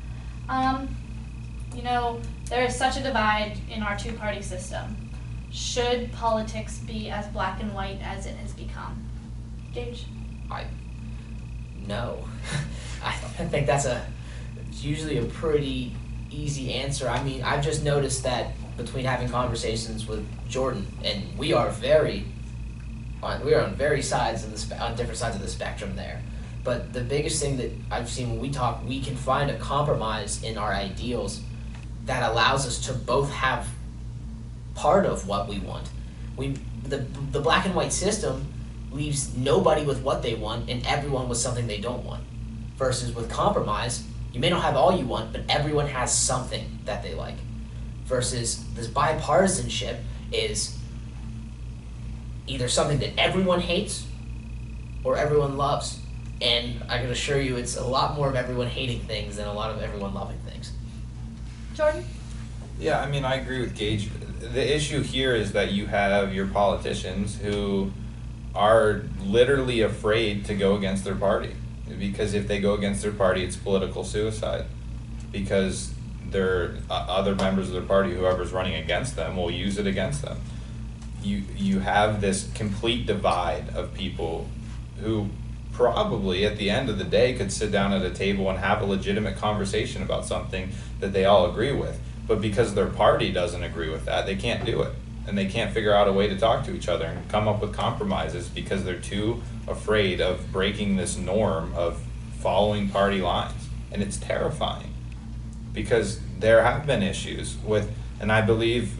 [SPEAKER 1] There is such a divide in our two-party system. Should politics be as black and white as it has become? Gage?
[SPEAKER 5] No. I think that's usually a pretty easy answer. I mean, I've just noticed that between having conversations with Jordan, and we are on very sides on different sides of the spectrum there. But the biggest thing that I've seen when we talk, we can find a compromise in our ideals that allows us to both have part of what we want. The black and white system leaves nobody with what they want and everyone with something they don't want. Versus with compromise, you may not have all you want, but everyone has something that they like. Versus this bipartisanship is either something that everyone hates or everyone loves. And I can assure you it's a lot more of everyone hating things than a lot of everyone loving things.
[SPEAKER 1] Jordan?
[SPEAKER 4] Yeah, I mean, I agree with Gage. The issue here is that you have your politicians who are literally afraid to go against their party, because if they go against their party, it's political suicide, because their other members of their party, whoever's running against them, will use it against them. You have this complete divide of people who probably at the end of the day could sit down at a table and have a legitimate conversation about something that they all agree with, but because their party doesn't agree with that, they can't do it. And they can't figure out a way to talk to each other and come up with compromises because they're too afraid of breaking this norm of following party lines. And it's terrifying, because there have been issues with, and I believe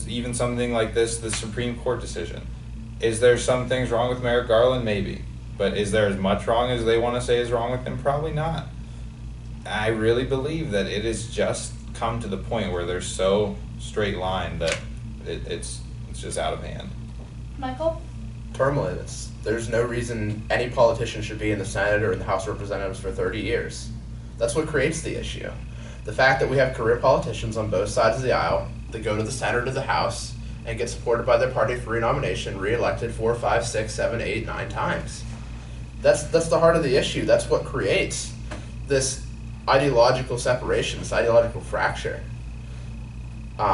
[SPEAKER 4] even something like this, the Supreme Court decision. Is there some things wrong with Merrick Garland? Maybe. But is there as much wrong as they want to say is wrong with him? Probably not. I really believe that it has just come to the point where they're so straight line that it's just out of hand.
[SPEAKER 1] Michael?
[SPEAKER 3] Terminally, there's no reason any politician should be in the Senate or in the House of Representatives for 30 years. That's what creates the issue. The fact that we have career politicians on both sides of the aisle that go to the Senate or to the House and get supported by their party for re-nomination, re-elected 4, 5, 6, 7, 8, 9 times. That's the heart of the issue. That's what creates this ideological separation, this ideological fracture.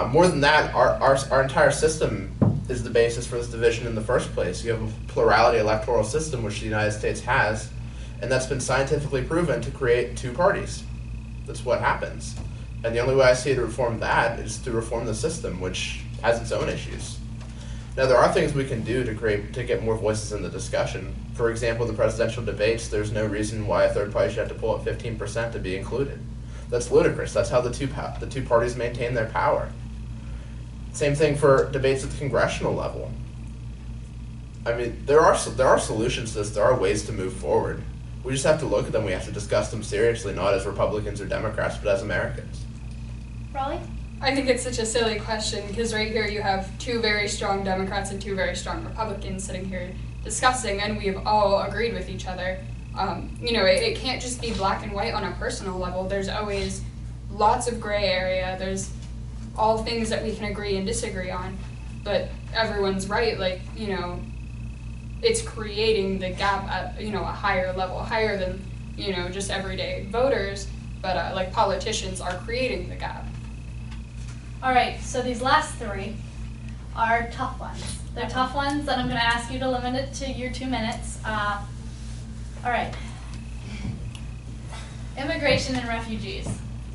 [SPEAKER 3] More than that, our entire system is the basis for this division in the first place. You have a plurality electoral system, which the United States has, and that's been scientifically proven to create two parties. That's what happens. And the only way I see to reform that is to reform the system, which has its own issues. Now, there are things we can do to get more voices in the discussion. For example, the presidential debates, there's no reason why a third party should have to pull up 15% to be included. That's ludicrous. That's how the two parties maintain their power. Same thing for debates at the congressional level. I mean, there are solutions to this. There are ways to move forward. We just have to look at them. We have to discuss them seriously, not as Republicans or Democrats, but as Americans.
[SPEAKER 1] Raleigh?
[SPEAKER 2] I think it's such a silly question, because right here you have two very strong Democrats and two very strong Republicans sitting here discussing, and we've all agreed with each other. It can't just be black and white on a personal level. There's always lots of gray area. There's all things that we can agree and disagree on, but everyone's right. It's creating the gap at, a higher level, higher than just everyday voters, but like politicians are creating the gap.
[SPEAKER 1] All right, so these last three are tough ones. They're tough ones, and I'm going to ask you to limit it to your 2 minutes. All right. Immigration and refugees.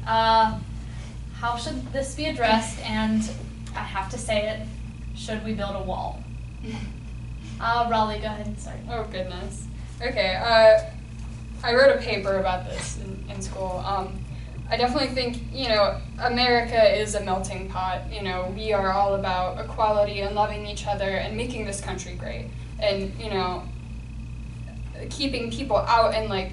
[SPEAKER 1] How should this be addressed? And I have to say it, should we build a wall? Raleigh, go ahead and start.
[SPEAKER 2] Oh, goodness. Okay, I wrote a paper about this in school. I definitely think, America is a melting pot. We are all about equality and loving each other and making this country great. And, keeping people out and, like,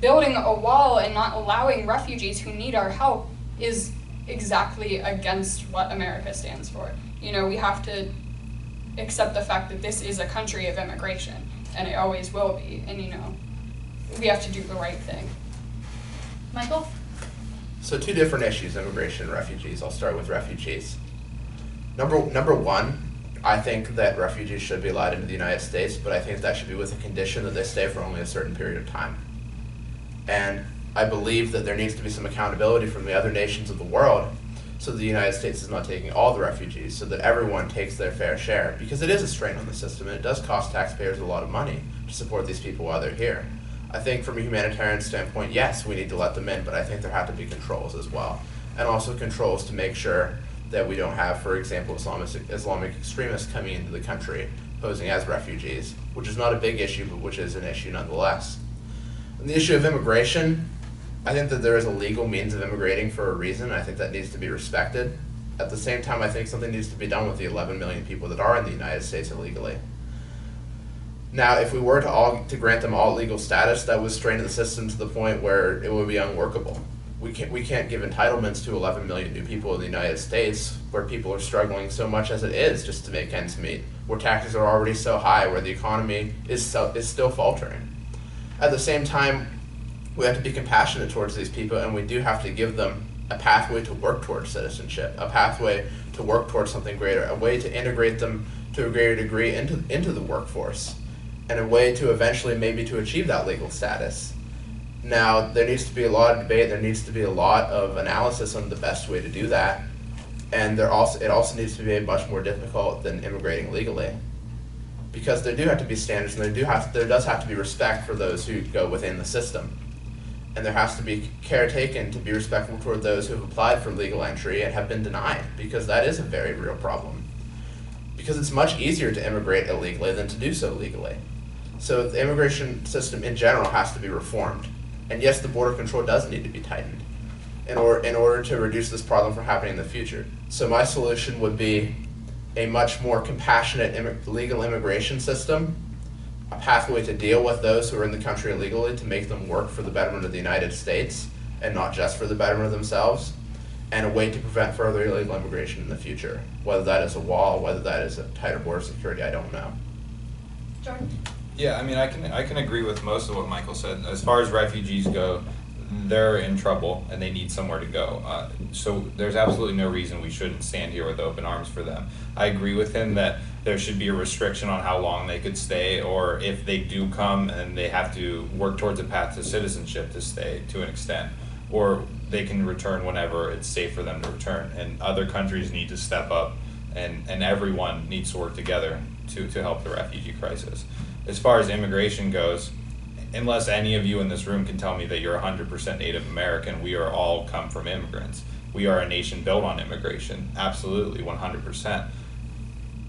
[SPEAKER 2] building a wall and not allowing refugees who need our help is exactly against what America stands for. We have to accept the fact that this is a country of immigration, and it always will be. And, we have to do the right thing.
[SPEAKER 1] Michael?
[SPEAKER 3] So 2 different issues, immigration and refugees. I'll start with refugees. Number one, I think that refugees should be allowed into the United States, but I think that should be with a condition that they stay for only a certain period of time. And I believe that there needs to be some accountability from the other nations of the world so that the United States is not taking all the refugees, so that everyone takes their fair share, because it is a strain on the system and it does cost taxpayers a lot of money to support these people while they're here. I think from a humanitarian standpoint, yes, we need to let them in, but I think there have to be controls as well. And also controls to make sure that we don't have, for example, Islamic extremists coming into the country posing as refugees, which is not a big issue, but which is an issue nonetheless. On the issue of immigration, I think that there is a legal means of immigrating for a reason, and I think that needs to be respected. At the same time, I think something needs to be done with the 11 million people that are in the United States illegally. Now, if we were to grant them all legal status, that would strain the system to the point where it would be unworkable. We can't give entitlements to 11 million new people in the United States, where people are struggling so much as it is just to make ends meet, where taxes are already so high, where the economy is still faltering. At the same time, we have to be compassionate towards these people, and we do have to give them a pathway to work towards citizenship, a pathway to work towards something greater, a way to integrate them to a greater degree into the workforce, and a way to eventually maybe to achieve that legal status. Now, there needs to be a lot of debate, there needs to be a lot of analysis on the best way to do that, and it also needs to be much more difficult than immigrating legally. Because there do have to be standards, and there does have to be respect for those who go within the system. And there has to be care taken to be respectful toward those who have applied for legal entry and have been denied, because that is a very real problem. Because it's much easier to immigrate illegally than to do so legally. So the immigration system in general has to be reformed. And yes, the border control does need to be tightened in order to reduce this problem from happening in the future. So my solution would be a much more compassionate legal immigration system, a pathway to deal with those who are in the country illegally to make them work for the betterment of the United States and not just for the betterment of themselves, and a way to prevent further illegal immigration in the future. Whether that is a wall, whether that is a tighter border security, I don't know.
[SPEAKER 1] Jordan?
[SPEAKER 4] Yeah, I mean, I can agree with most of what Michael said. As far as refugees go, they're in trouble and they need somewhere to go. So there's absolutely no reason we shouldn't stand here with open arms for them. I agree with him that there should be a restriction on how long they could stay, or if they do come and they have to work towards a path to citizenship to stay to an extent, or they can return whenever it's safe for them to return. And other countries need to step up, and everyone needs to work together to help the refugee crisis. As far as immigration goes, unless any of you in this room can tell me that you're 100% Native American, we are all come from immigrants. We are a nation built on immigration, absolutely, 100%.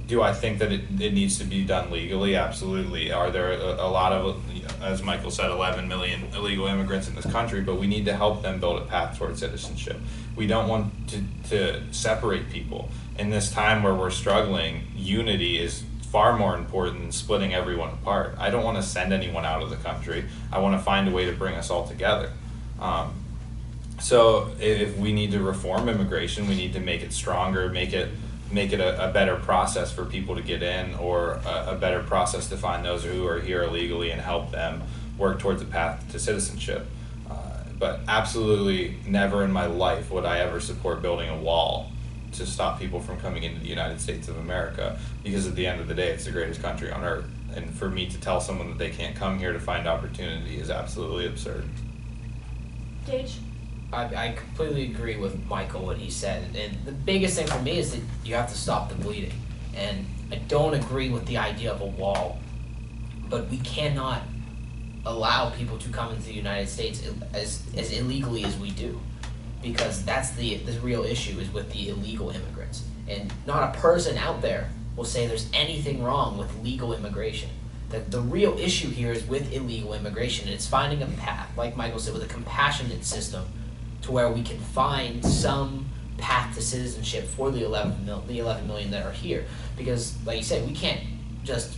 [SPEAKER 4] Do I think that it needs to be done legally? Absolutely. Are there a lot of, as Michael said, 11 million illegal immigrants in this country, but we need to help them build a path towards citizenship. We don't want to separate people. In this time where we're struggling, unity is far more important than splitting everyone apart. I don't want to send anyone out of the country. I want to find a way to bring us all together. So if we need to reform immigration, we need to make it stronger, make it a better process for people to get in, or a better process to find those who are here illegally and help them work towards a path to citizenship. But absolutely never in my life would I ever support building a wall to stop people from coming into the United States of America, because at the end of the day, it's the greatest country on earth. And for me to tell someone that they can't come here to find opportunity is absolutely absurd.
[SPEAKER 1] Gage?
[SPEAKER 5] I completely agree with Michael, what he said. And the biggest thing for me is that you have to stop the bleeding. And I don't agree with the idea of a wall, but we cannot allow people to come into the United States as illegally as we do, because that's the real issue, is with the illegal immigrants. And not a person out there will say there's anything wrong with legal immigration. The real issue here is with illegal immigration, and it's finding a path, like Michael said, with a compassionate system to where we can find some path to citizenship for the 11 million that are here. Because, like you said, we can't just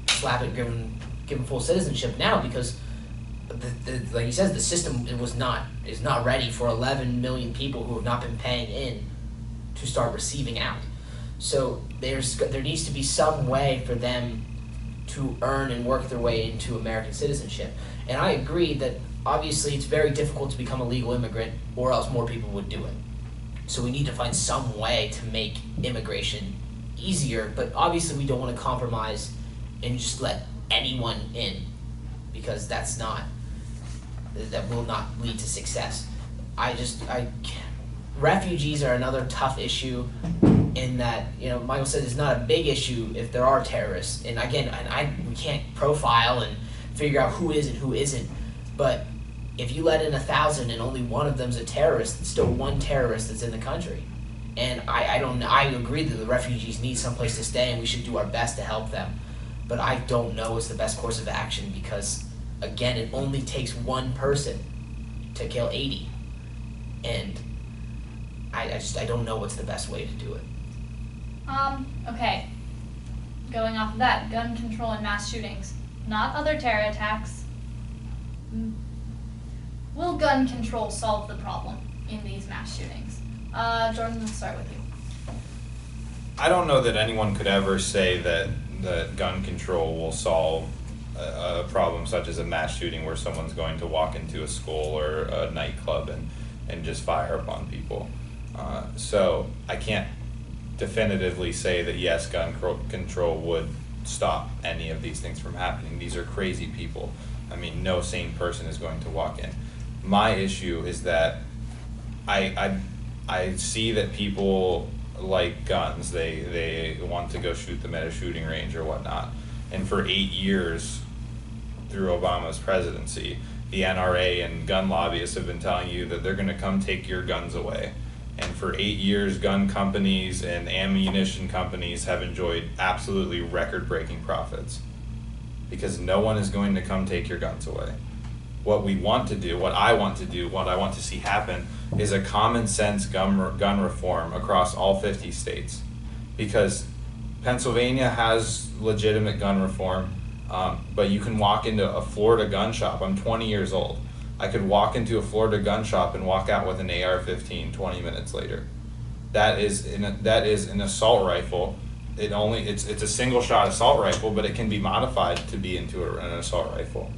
[SPEAKER 5] slap it, give them full citizenship now, because like he says, the system is not ready for 11 million people who have not been paying in to start receiving out. So there needs to be some way for them to earn and work their way into American citizenship. And I agree that obviously it's very difficult to become a legal immigrant, or else more people would do it. So we need to find some way to make immigration easier, but obviously we don't want to compromise and just let anyone in, because that will not lead to success. Refugees are another tough issue, in that, Michael said it's not a big issue if there are terrorists. And again, we can't profile and figure out who is and who isn't, but if you let in 1,000 and only one of them's a terrorist, it's still one terrorist that's in the country. And I agree that the refugees need someplace to stay, and we should do our best to help them. But I don't know what's the best course of action, because, again, it only takes one person to kill 80. And I don't know what's the best way to do it.
[SPEAKER 1] Okay. Going off of that, gun control and mass shootings, not other terror attacks. Will gun control solve the problem in these mass shootings? Jordan, let's start with you.
[SPEAKER 4] I don't know that anyone could ever say that gun control will solve a problem such as a mass shooting where someone's going to walk into a school or a nightclub and just fire upon people. So I can't definitively say that yes, gun control would stop any of these things from happening. These are crazy people. I mean, no sane person is going to walk in. My issue is that I see that people like guns. They want to go shoot them at a shooting range or whatnot. And for 8 years through Obama's presidency, the NRA and gun lobbyists have been telling you that they're going to come take your guns away. And for 8 years, gun companies and ammunition companies have enjoyed absolutely record-breaking profits, because no one is going to come take your guns away. What we want to do, what I want to do, what I want to see happen is a common sense gun reform across all 50 states. Because Pennsylvania has legitimate gun reform, but you can walk into a Florida gun shop. I'm 20 years old. I could walk into a Florida gun shop and walk out with an AR-15 20 minutes later. That is an assault rifle. It's a single shot assault rifle, but it can be modified to be into an assault rifle.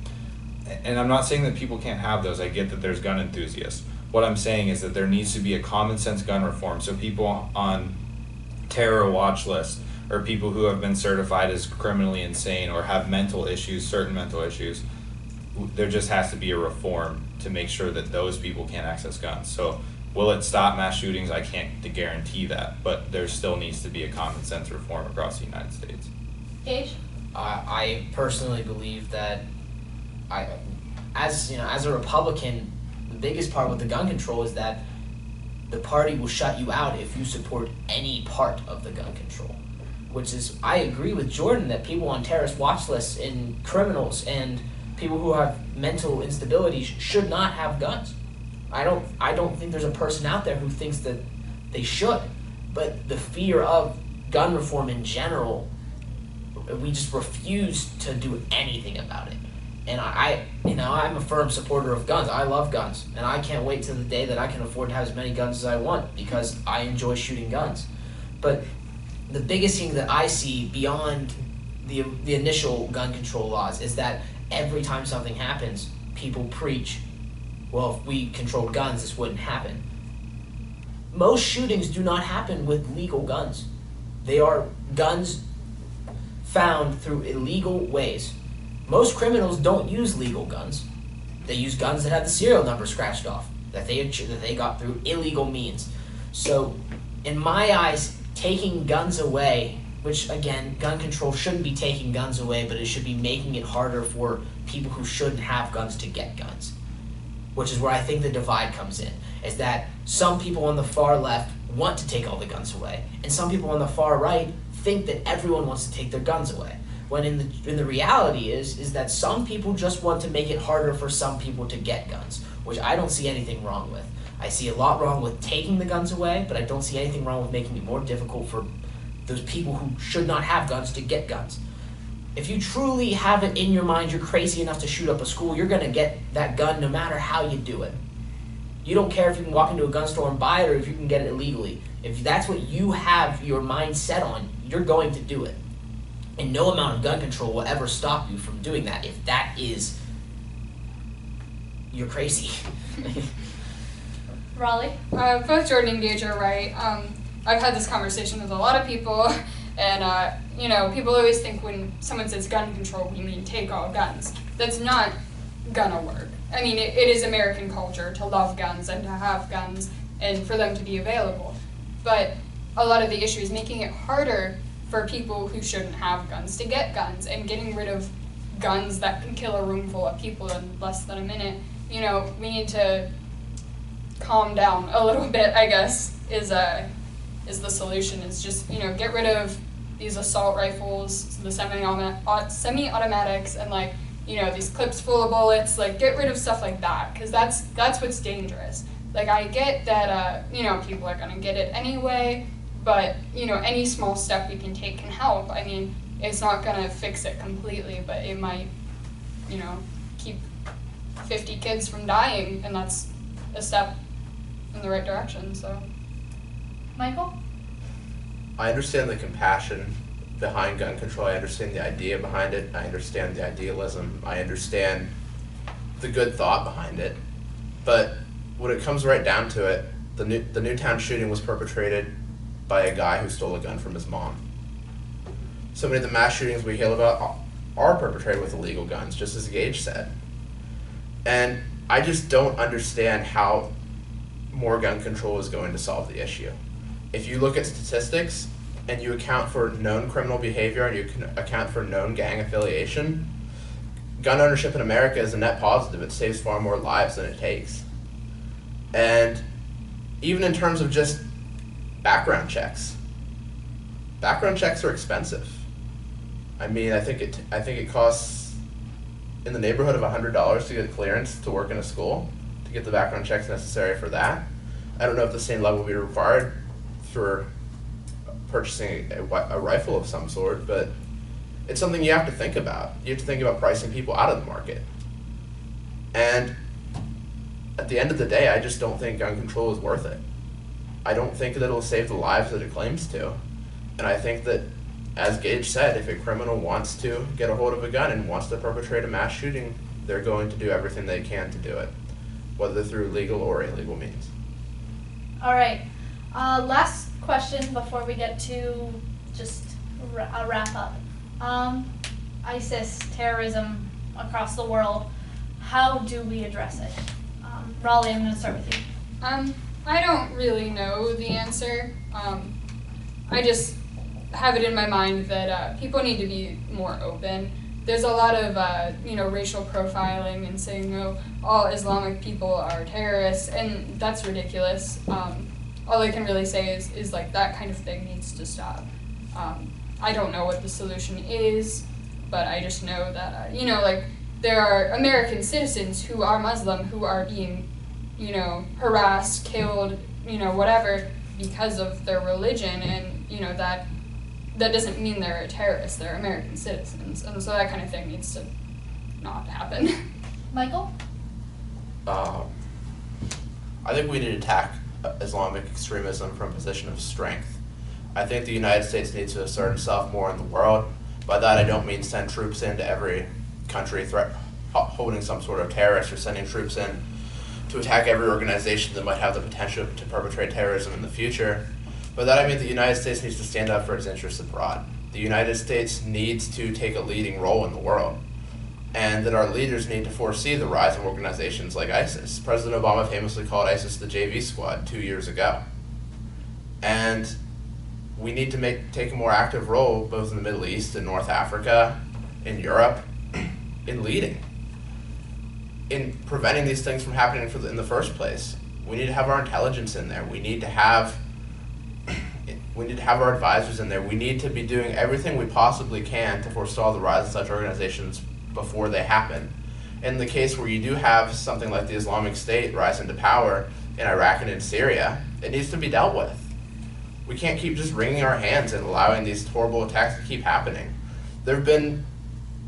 [SPEAKER 4] And I'm not saying that people can't have those. I get that there's gun enthusiasts. What I'm saying is that there needs to be a common sense gun reform, so people on terror watch lists, or people who have been certified as criminally insane or have mental issues, certain mental issues, there just has to be a reform to make sure that those people can't access guns. So will it stop mass shootings? I can't guarantee that, but there still needs to be a common sense reform across the United States.
[SPEAKER 1] Gage?
[SPEAKER 5] I personally believe that as a Republican, the biggest part with the gun control is that the party will shut you out if you support any part of the gun control. Which is, I agree with Jordan that people on terrorist watch lists and criminals and people who have mental instabilities should not have guns. I don't think there's a person out there who thinks that they should. But the fear of gun reform in general, we just refuse to do anything about it. And I'm a firm supporter of guns. I love guns, and I can't wait till the day that I can afford to have as many guns as I want, because I enjoy shooting guns. But the biggest thing that I see beyond the initial gun control laws is that every time something happens, people preach, well, if we controlled guns, this wouldn't happen. most shootings do not happen with legal guns. They are guns found through illegal ways. Most criminals don't use legal guns. They use guns that have the serial number scratched off, that they got through illegal means. So, in my eyes, taking guns away, which again, gun control shouldn't be taking guns away, but it should be making it harder for people who shouldn't have guns to get guns. Which is where I think the divide comes in, is that some people on the far left want to take all the guns away, and some people on the far right think that everyone wants to take their guns away. When in the reality is that some people just want to make it harder for some people to get guns, which I don't see anything wrong with. I see a lot wrong with taking the guns away, but I don't see anything wrong with making it more difficult for those people who should not have guns to get guns. If you truly have it in your mind you're crazy enough to shoot up a school, you're going to get that gun no matter how you do it. You don't care if you can walk into a gun store and buy it or if you can get it illegally. If that's what you have your mind set on, you're going to do it. And no amount of gun control will ever stop you from doing that if that is, you're crazy.
[SPEAKER 1] Raleigh?
[SPEAKER 2] Both Jordan and Gage are right. I've had this conversation with a lot of people, and people always think when someone says gun control, we mean take all guns. That's not gonna work. I mean, it is American culture to love guns and to have guns and for them to be available. But a lot of the issue is making it harder for people who shouldn't have guns to get guns and getting rid of guns that can kill a room full of people in less than a minute. We need to calm down a little bit, I guess, is the solution. Is just, get rid of these assault rifles, the semi-automatics, and these clips full of bullets. Get rid of stuff like that, because that's what's dangerous. I get that, people are gonna get it anyway, but, any small step we can take can help. I mean, it's not gonna fix it completely, but it might, keep 50 kids from dying, and that's a step in the right direction, so.
[SPEAKER 1] Michael?
[SPEAKER 3] I understand the compassion behind gun control. I understand the idea behind it. I understand the idealism. I understand the good thought behind it. But when it comes right down to it, the Newtown shooting was perpetrated by a guy who stole a gun from his mom. So many of the mass shootings we hear about are perpetrated with illegal guns, just as Gage said. And I just don't understand how more gun control is going to solve the issue. If you look at statistics and you account for known criminal behavior and you can account for known gang affiliation, gun ownership in America is a net positive. It saves far more lives than it takes. And even in terms of just background checks are expensive. I mean, I think it costs in the neighborhood of $100 to get clearance to work in a school, to get the background checks necessary for that. I don't know if the same level will be required for purchasing a rifle of some sort, but it's something you have to think about. You have to think about pricing people out of the market. And at the end of the day, I just don't think gun control is worth it. I don't think that it'll save the lives that it claims to. And I think that, as Gage said, if a criminal wants to get a hold of a gun and wants to perpetrate a mass shooting, they're going to do everything they can to do it, whether through legal or illegal means.
[SPEAKER 1] All right. Last question before we get to just a wrap up. ISIS, terrorism across the world, how do we address it? Raleigh, I'm going to start with you.
[SPEAKER 2] I don't really know the answer. I just have it in my mind that people need to be more open. There's a lot of racial profiling and saying, all Islamic people are terrorists, and that's ridiculous. All I can really say is that kind of thing needs to stop. I don't know what the solution is, but I just know that there are American citizens who are Muslim who are being harassed, killed, whatever, because of their religion, and that doesn't mean they're a terrorist. They're American citizens, and so that kind of thing needs to not happen.
[SPEAKER 1] Michael?
[SPEAKER 3] I think we need to attack Islamic extremism from a position of strength. I think the United States needs to assert itself more in the world. By that I don't mean send troops into every country holding some sort of terrorist, or sending troops in to attack every organization that might have the potential to perpetrate terrorism in the future. By that I mean the United States needs to stand up for its interests abroad. The United States needs to take a leading role in the world, and that our leaders need to foresee the rise of organizations like ISIS. President Obama famously called ISIS the JV squad 2 years ago. And we need to take a more active role both in the Middle East and North Africa, in Europe, in leading, in preventing these things from happening in the first place. We need to have our intelligence in there. We need to have our advisors in there. We need to be doing everything we possibly can to forestall the rise of such organizations before they happen. In the case where you do have something like the Islamic State rise into power in Iraq and in Syria, it needs to be dealt with. We can't keep just wringing our hands and allowing these horrible attacks to keep happening. There have been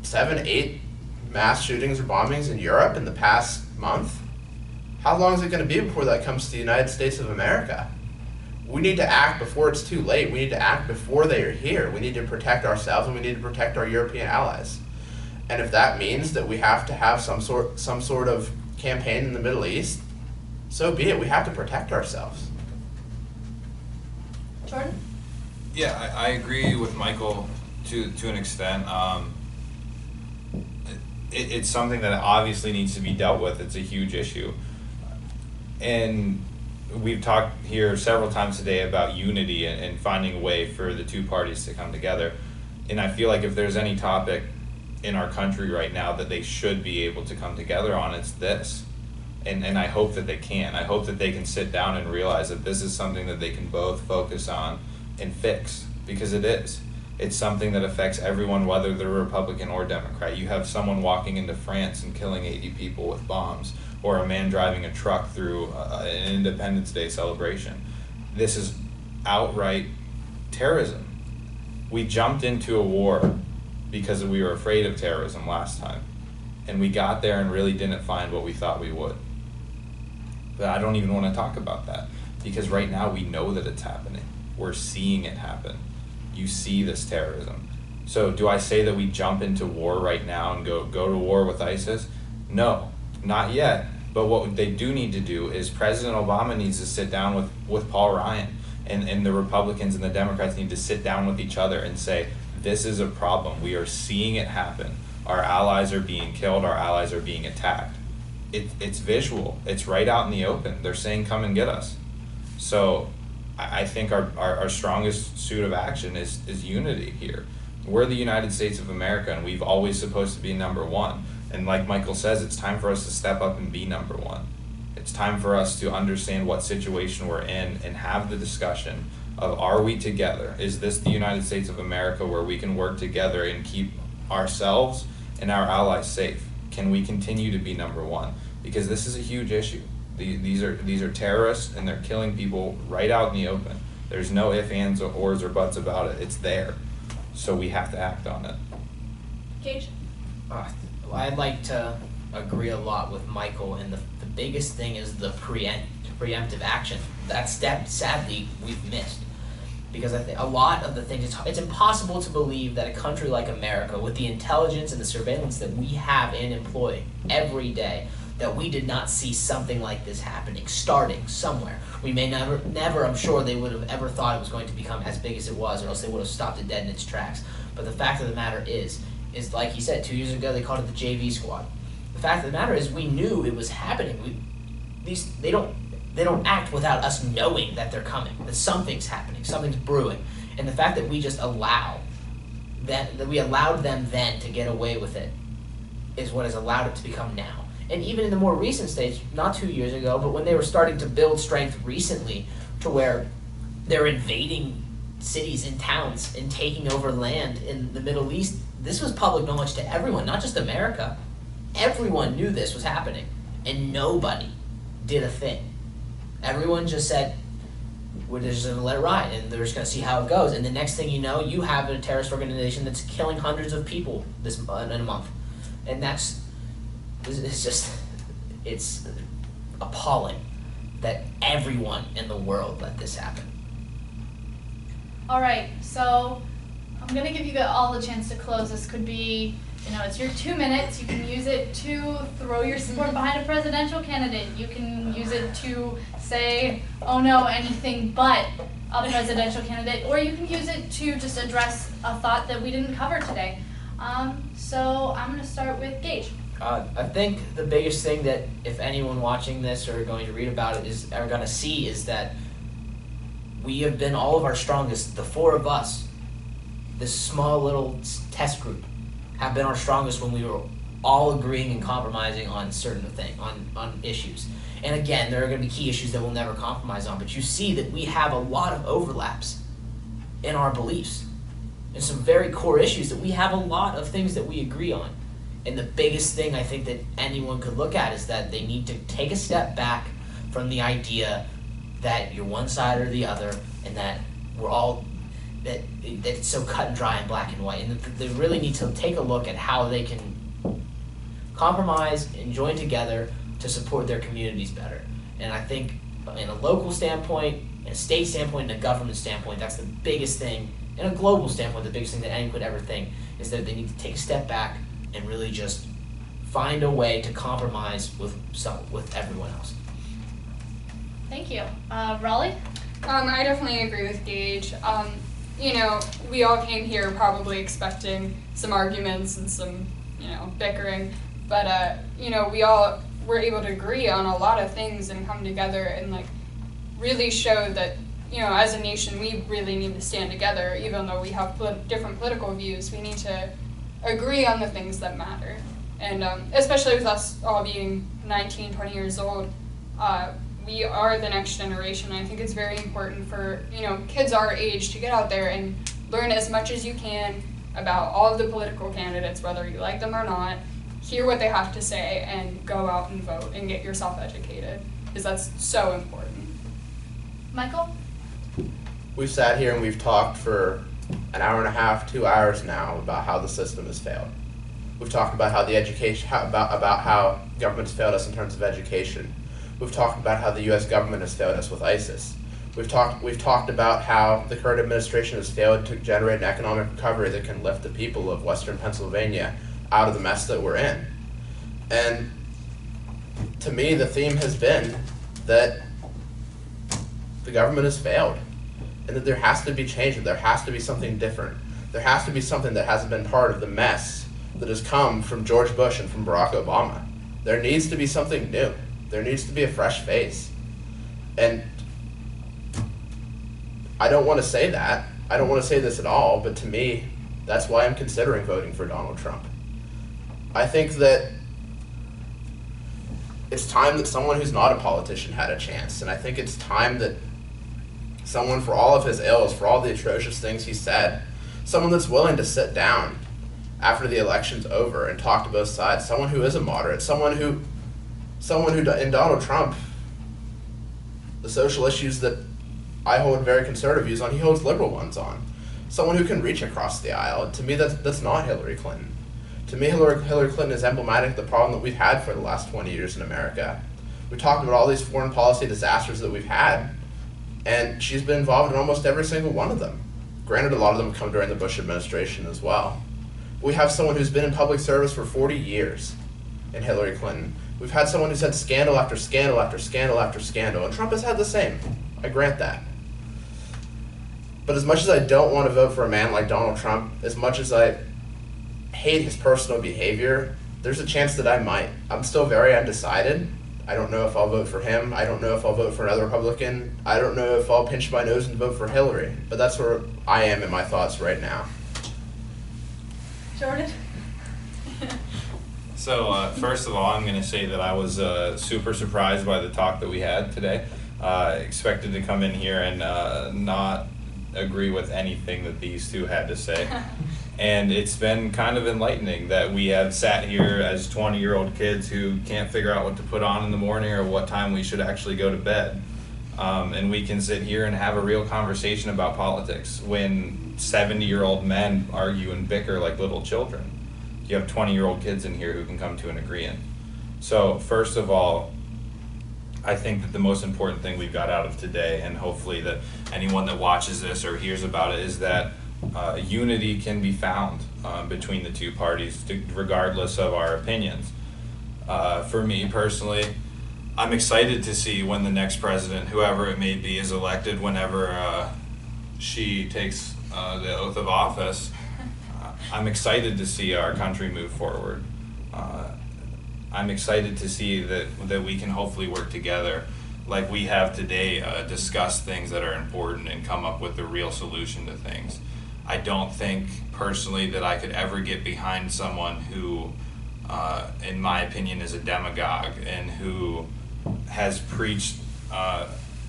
[SPEAKER 3] 7, 8 mass shootings or bombings in Europe in the past month. How long is it going to be before that comes to the United States of America? We need to act before it's too late. We need to act before they are here. We need to protect ourselves, and we need to protect our European allies. And if that means that we have to have some sort of campaign in the Middle East, so be it. We have to protect ourselves.
[SPEAKER 1] Jordan?
[SPEAKER 4] Yeah, I agree with Michael to an extent. It's something that obviously needs to be dealt with. It's a huge issue. And we've talked here several times today about unity and finding a way for the two parties to come together. And I feel like if there's any topic in our country right now that they should be able to come together on, it's this. And I hope that they can. I hope that they can sit down and realize that this is something that they can both focus on and fix, because it is. It's something that affects everyone, whether they're Republican or Democrat. You have someone walking into France and killing 80 people with bombs, or a man driving a truck through an Independence Day celebration. This is outright terrorism. We jumped into a war because we were afraid of terrorism last time, and we got there and really didn't find what we thought we would. But I don't even want to talk about that, because right now we know that it's happening. We're seeing it happen. You see this terrorism. So do I say that we jump into war right now and go to war with ISIS? No, not yet. But what they do need to do is President Obama needs to sit down with Paul Ryan, and the Republicans and the Democrats need to sit down with each other and say, this is a problem. We are seeing it happen. Our allies are being killed. Our allies are being attacked. It's visual. It's right out in the open. They're saying, come and get us. So I think our strongest suit of action is unity here. We're the United States of America, and we've always supposed to be number one. And like Michael says, it's time for us to step up and be number one. It's time for us to understand what situation we're in and have the discussion of, are we together? Is this the United States of America where we can work together and keep ourselves and our allies safe? Can we continue to be number one? Because this is a huge issue. These are terrorists, and they're killing people right out in the open. There's no ifs, ands, or ors, or buts about it. It's there. So we have to act on it.
[SPEAKER 1] Gage?
[SPEAKER 5] I'd like to agree a lot with Michael, and the biggest thing is the preemptive action. That step, sadly, we've missed. Because I think a lot of the things, it's impossible to believe that a country like America, with the intelligence and the surveillance that we have and employ every day, that we did not see something like this happening, starting somewhere. We may never, I'm sure they would have ever thought it was going to become as big as it was, or else they would have stopped it dead in its tracks. But the fact of the matter is like he said, 2 years ago they called it the JV squad. The fact of the matter is we knew it was happening. They don't act without us knowing that they're coming, that something's happening, something's brewing. And the fact that we just allowed them then to get away with it is what has allowed it to become now. And even in the more recent stage, not 2 years ago, but when they were starting to build strength recently to where they're invading cities and towns and taking over land in the Middle East, this was public knowledge to everyone, not just America. Everyone knew this was happening, and nobody did a thing. Everyone just said, we're just going to let it ride, and they're just going to see how it goes. And the next thing you know, you have a terrorist organization that's killing hundreds of people in a month. And it's appalling that everyone in the world let this happen.
[SPEAKER 1] All right, so I'm gonna give you all the chance to close. This could be, it's your 2 minutes. You can use it to throw your support behind a presidential candidate. You can use it to say, oh no, anything but a presidential candidate. Or you can use it to just address a thought that we didn't cover today. So I'm gonna start with Gage.
[SPEAKER 5] I think the biggest thing that if anyone watching this or going to read about it are going to see is that we have been all of our strongest. The four of us, this small little test group, have been our strongest when we were all agreeing and compromising on certain things, on issues. And again, there are going to be key issues that we'll never compromise on, but you see that we have a lot of overlaps in our beliefs and some very core issues that we have a lot of things that we agree on. And the biggest thing I think that anyone could look at is that they need to take a step back from the idea that you're one side or the other, and that we're all that it's so cut and dry and black and white. And they really need to take a look at how they can compromise and join together to support their communities better. And I think in a local standpoint, in a state standpoint, in a government standpoint, that's the biggest thing. In a global standpoint, the biggest thing that anyone could ever think is that they need to take a step back and really just find a way to compromise with everyone else.
[SPEAKER 1] Thank you. Raleigh?
[SPEAKER 2] I definitely agree with Gage. We all came here probably expecting some arguments and some, bickering, but, we all were able to agree on a lot of things and come together and, really show that, as a nation, we really need to stand together. Even though we have different political views, we need to agree on the things that matter. And especially with us all being 19, 20 years old, we are the next generation. I think it's very important for, kids our age to get out there and learn as much as you can about all of the political candidates, whether you like them or not, hear what they have to say, and go out and vote and get yourself educated, because that's so important.
[SPEAKER 1] Michael?
[SPEAKER 3] We've sat here and we've talked for an hour and a half, 2 hours now about how the system has failed. We've talked about how about how government's failed us in terms of education. We've talked about how the U.S. government has failed us with ISIS. We've talked about how the current administration has failed to generate an economic recovery that can lift the people of Western Pennsylvania out of the mess that we're in. And to me, the theme has been that the government has failed, and that there has to be change, that there has to be something different. There has to be something that hasn't been part of the mess that has come from George Bush and from Barack Obama. There needs to be something new. There needs to be a fresh face. And I don't want to say that. I don't want to say this at all, but to me, that's why I'm considering voting for Donald Trump. I think that it's time that someone who's not a politician had a chance, and I think it's time that someone, for all of his ills, for all the atrocious things he said, someone that's willing to sit down after the election's over and talk to both sides, someone who is a moderate, someone who in Donald Trump, the social issues that I hold very conservative views on, he holds liberal ones on. Someone who can reach across the aisle. To me, that's not Hillary Clinton. To me, Hillary Clinton is emblematic of the problem that we've had for the last 20 years in America. We talked about all these foreign policy disasters that we've had, and she's been involved in almost every single one of them. Granted, a lot of them come during the Bush administration as well. We have someone who's been in public service for 40 years in Hillary Clinton. We've had someone who's had scandal after scandal after scandal after scandal, and Trump has had the same. I grant that. But as much as I don't want to vote for a man like Donald Trump, as much as I hate his personal behavior, there's a chance that I might. I'm still very undecided. I don't know if I'll vote for him. I don't know if I'll vote for another Republican. I don't know if I'll pinch my nose and vote for Hillary. But that's where I am in my thoughts right now.
[SPEAKER 1] Jordan?
[SPEAKER 4] So first of all, I'm going to say that I was super surprised by the talk that we had today. Expected to come in here and not agree with anything that these two had to say. And it's been kind of enlightening that we have sat here as 20-year-old kids who can't figure out what to put on in the morning or what time we should actually go to bed. And we can sit here and have a real conversation about politics when 70-year-old men argue and bicker like little children. You have 20-year-old kids in here who can come to an agreement. So first of all, I think that the most important thing we've got out of today, and hopefully that anyone that watches this or hears about it, is that unity can be found between the two parties, regardless of our opinions. For me personally, I'm excited to see when the next president, whoever it may be, is elected, whenever she takes the oath of office. I'm excited to see our country move forward. I'm excited to see that we can hopefully work together like we have today, discuss things that are important and come up with a real solution to things. I don't think personally that I could ever get behind someone who, in my opinion, is a demagogue and who has preached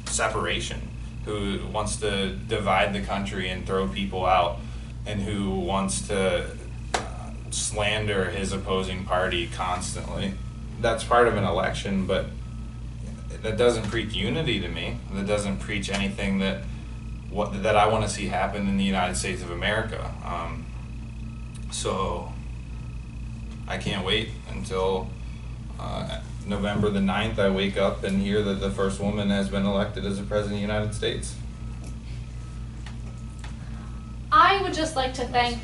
[SPEAKER 4] separation, who wants to divide the country and throw people out, and who wants to slander his opposing party constantly. That's part of an election, but that doesn't preach unity to me. That doesn't preach anything that I want to see happen in the United States of America. So I can't wait until November the 9th I wake up and hear that the first woman has been elected as a president of the United States.
[SPEAKER 1] I would just like to thank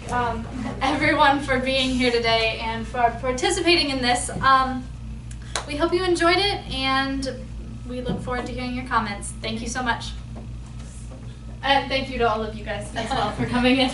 [SPEAKER 1] everyone for being here today and for participating in this. We hope you enjoyed it, and we look forward to hearing your comments. Thank you so much. And thank you to all of you guys as well for coming in.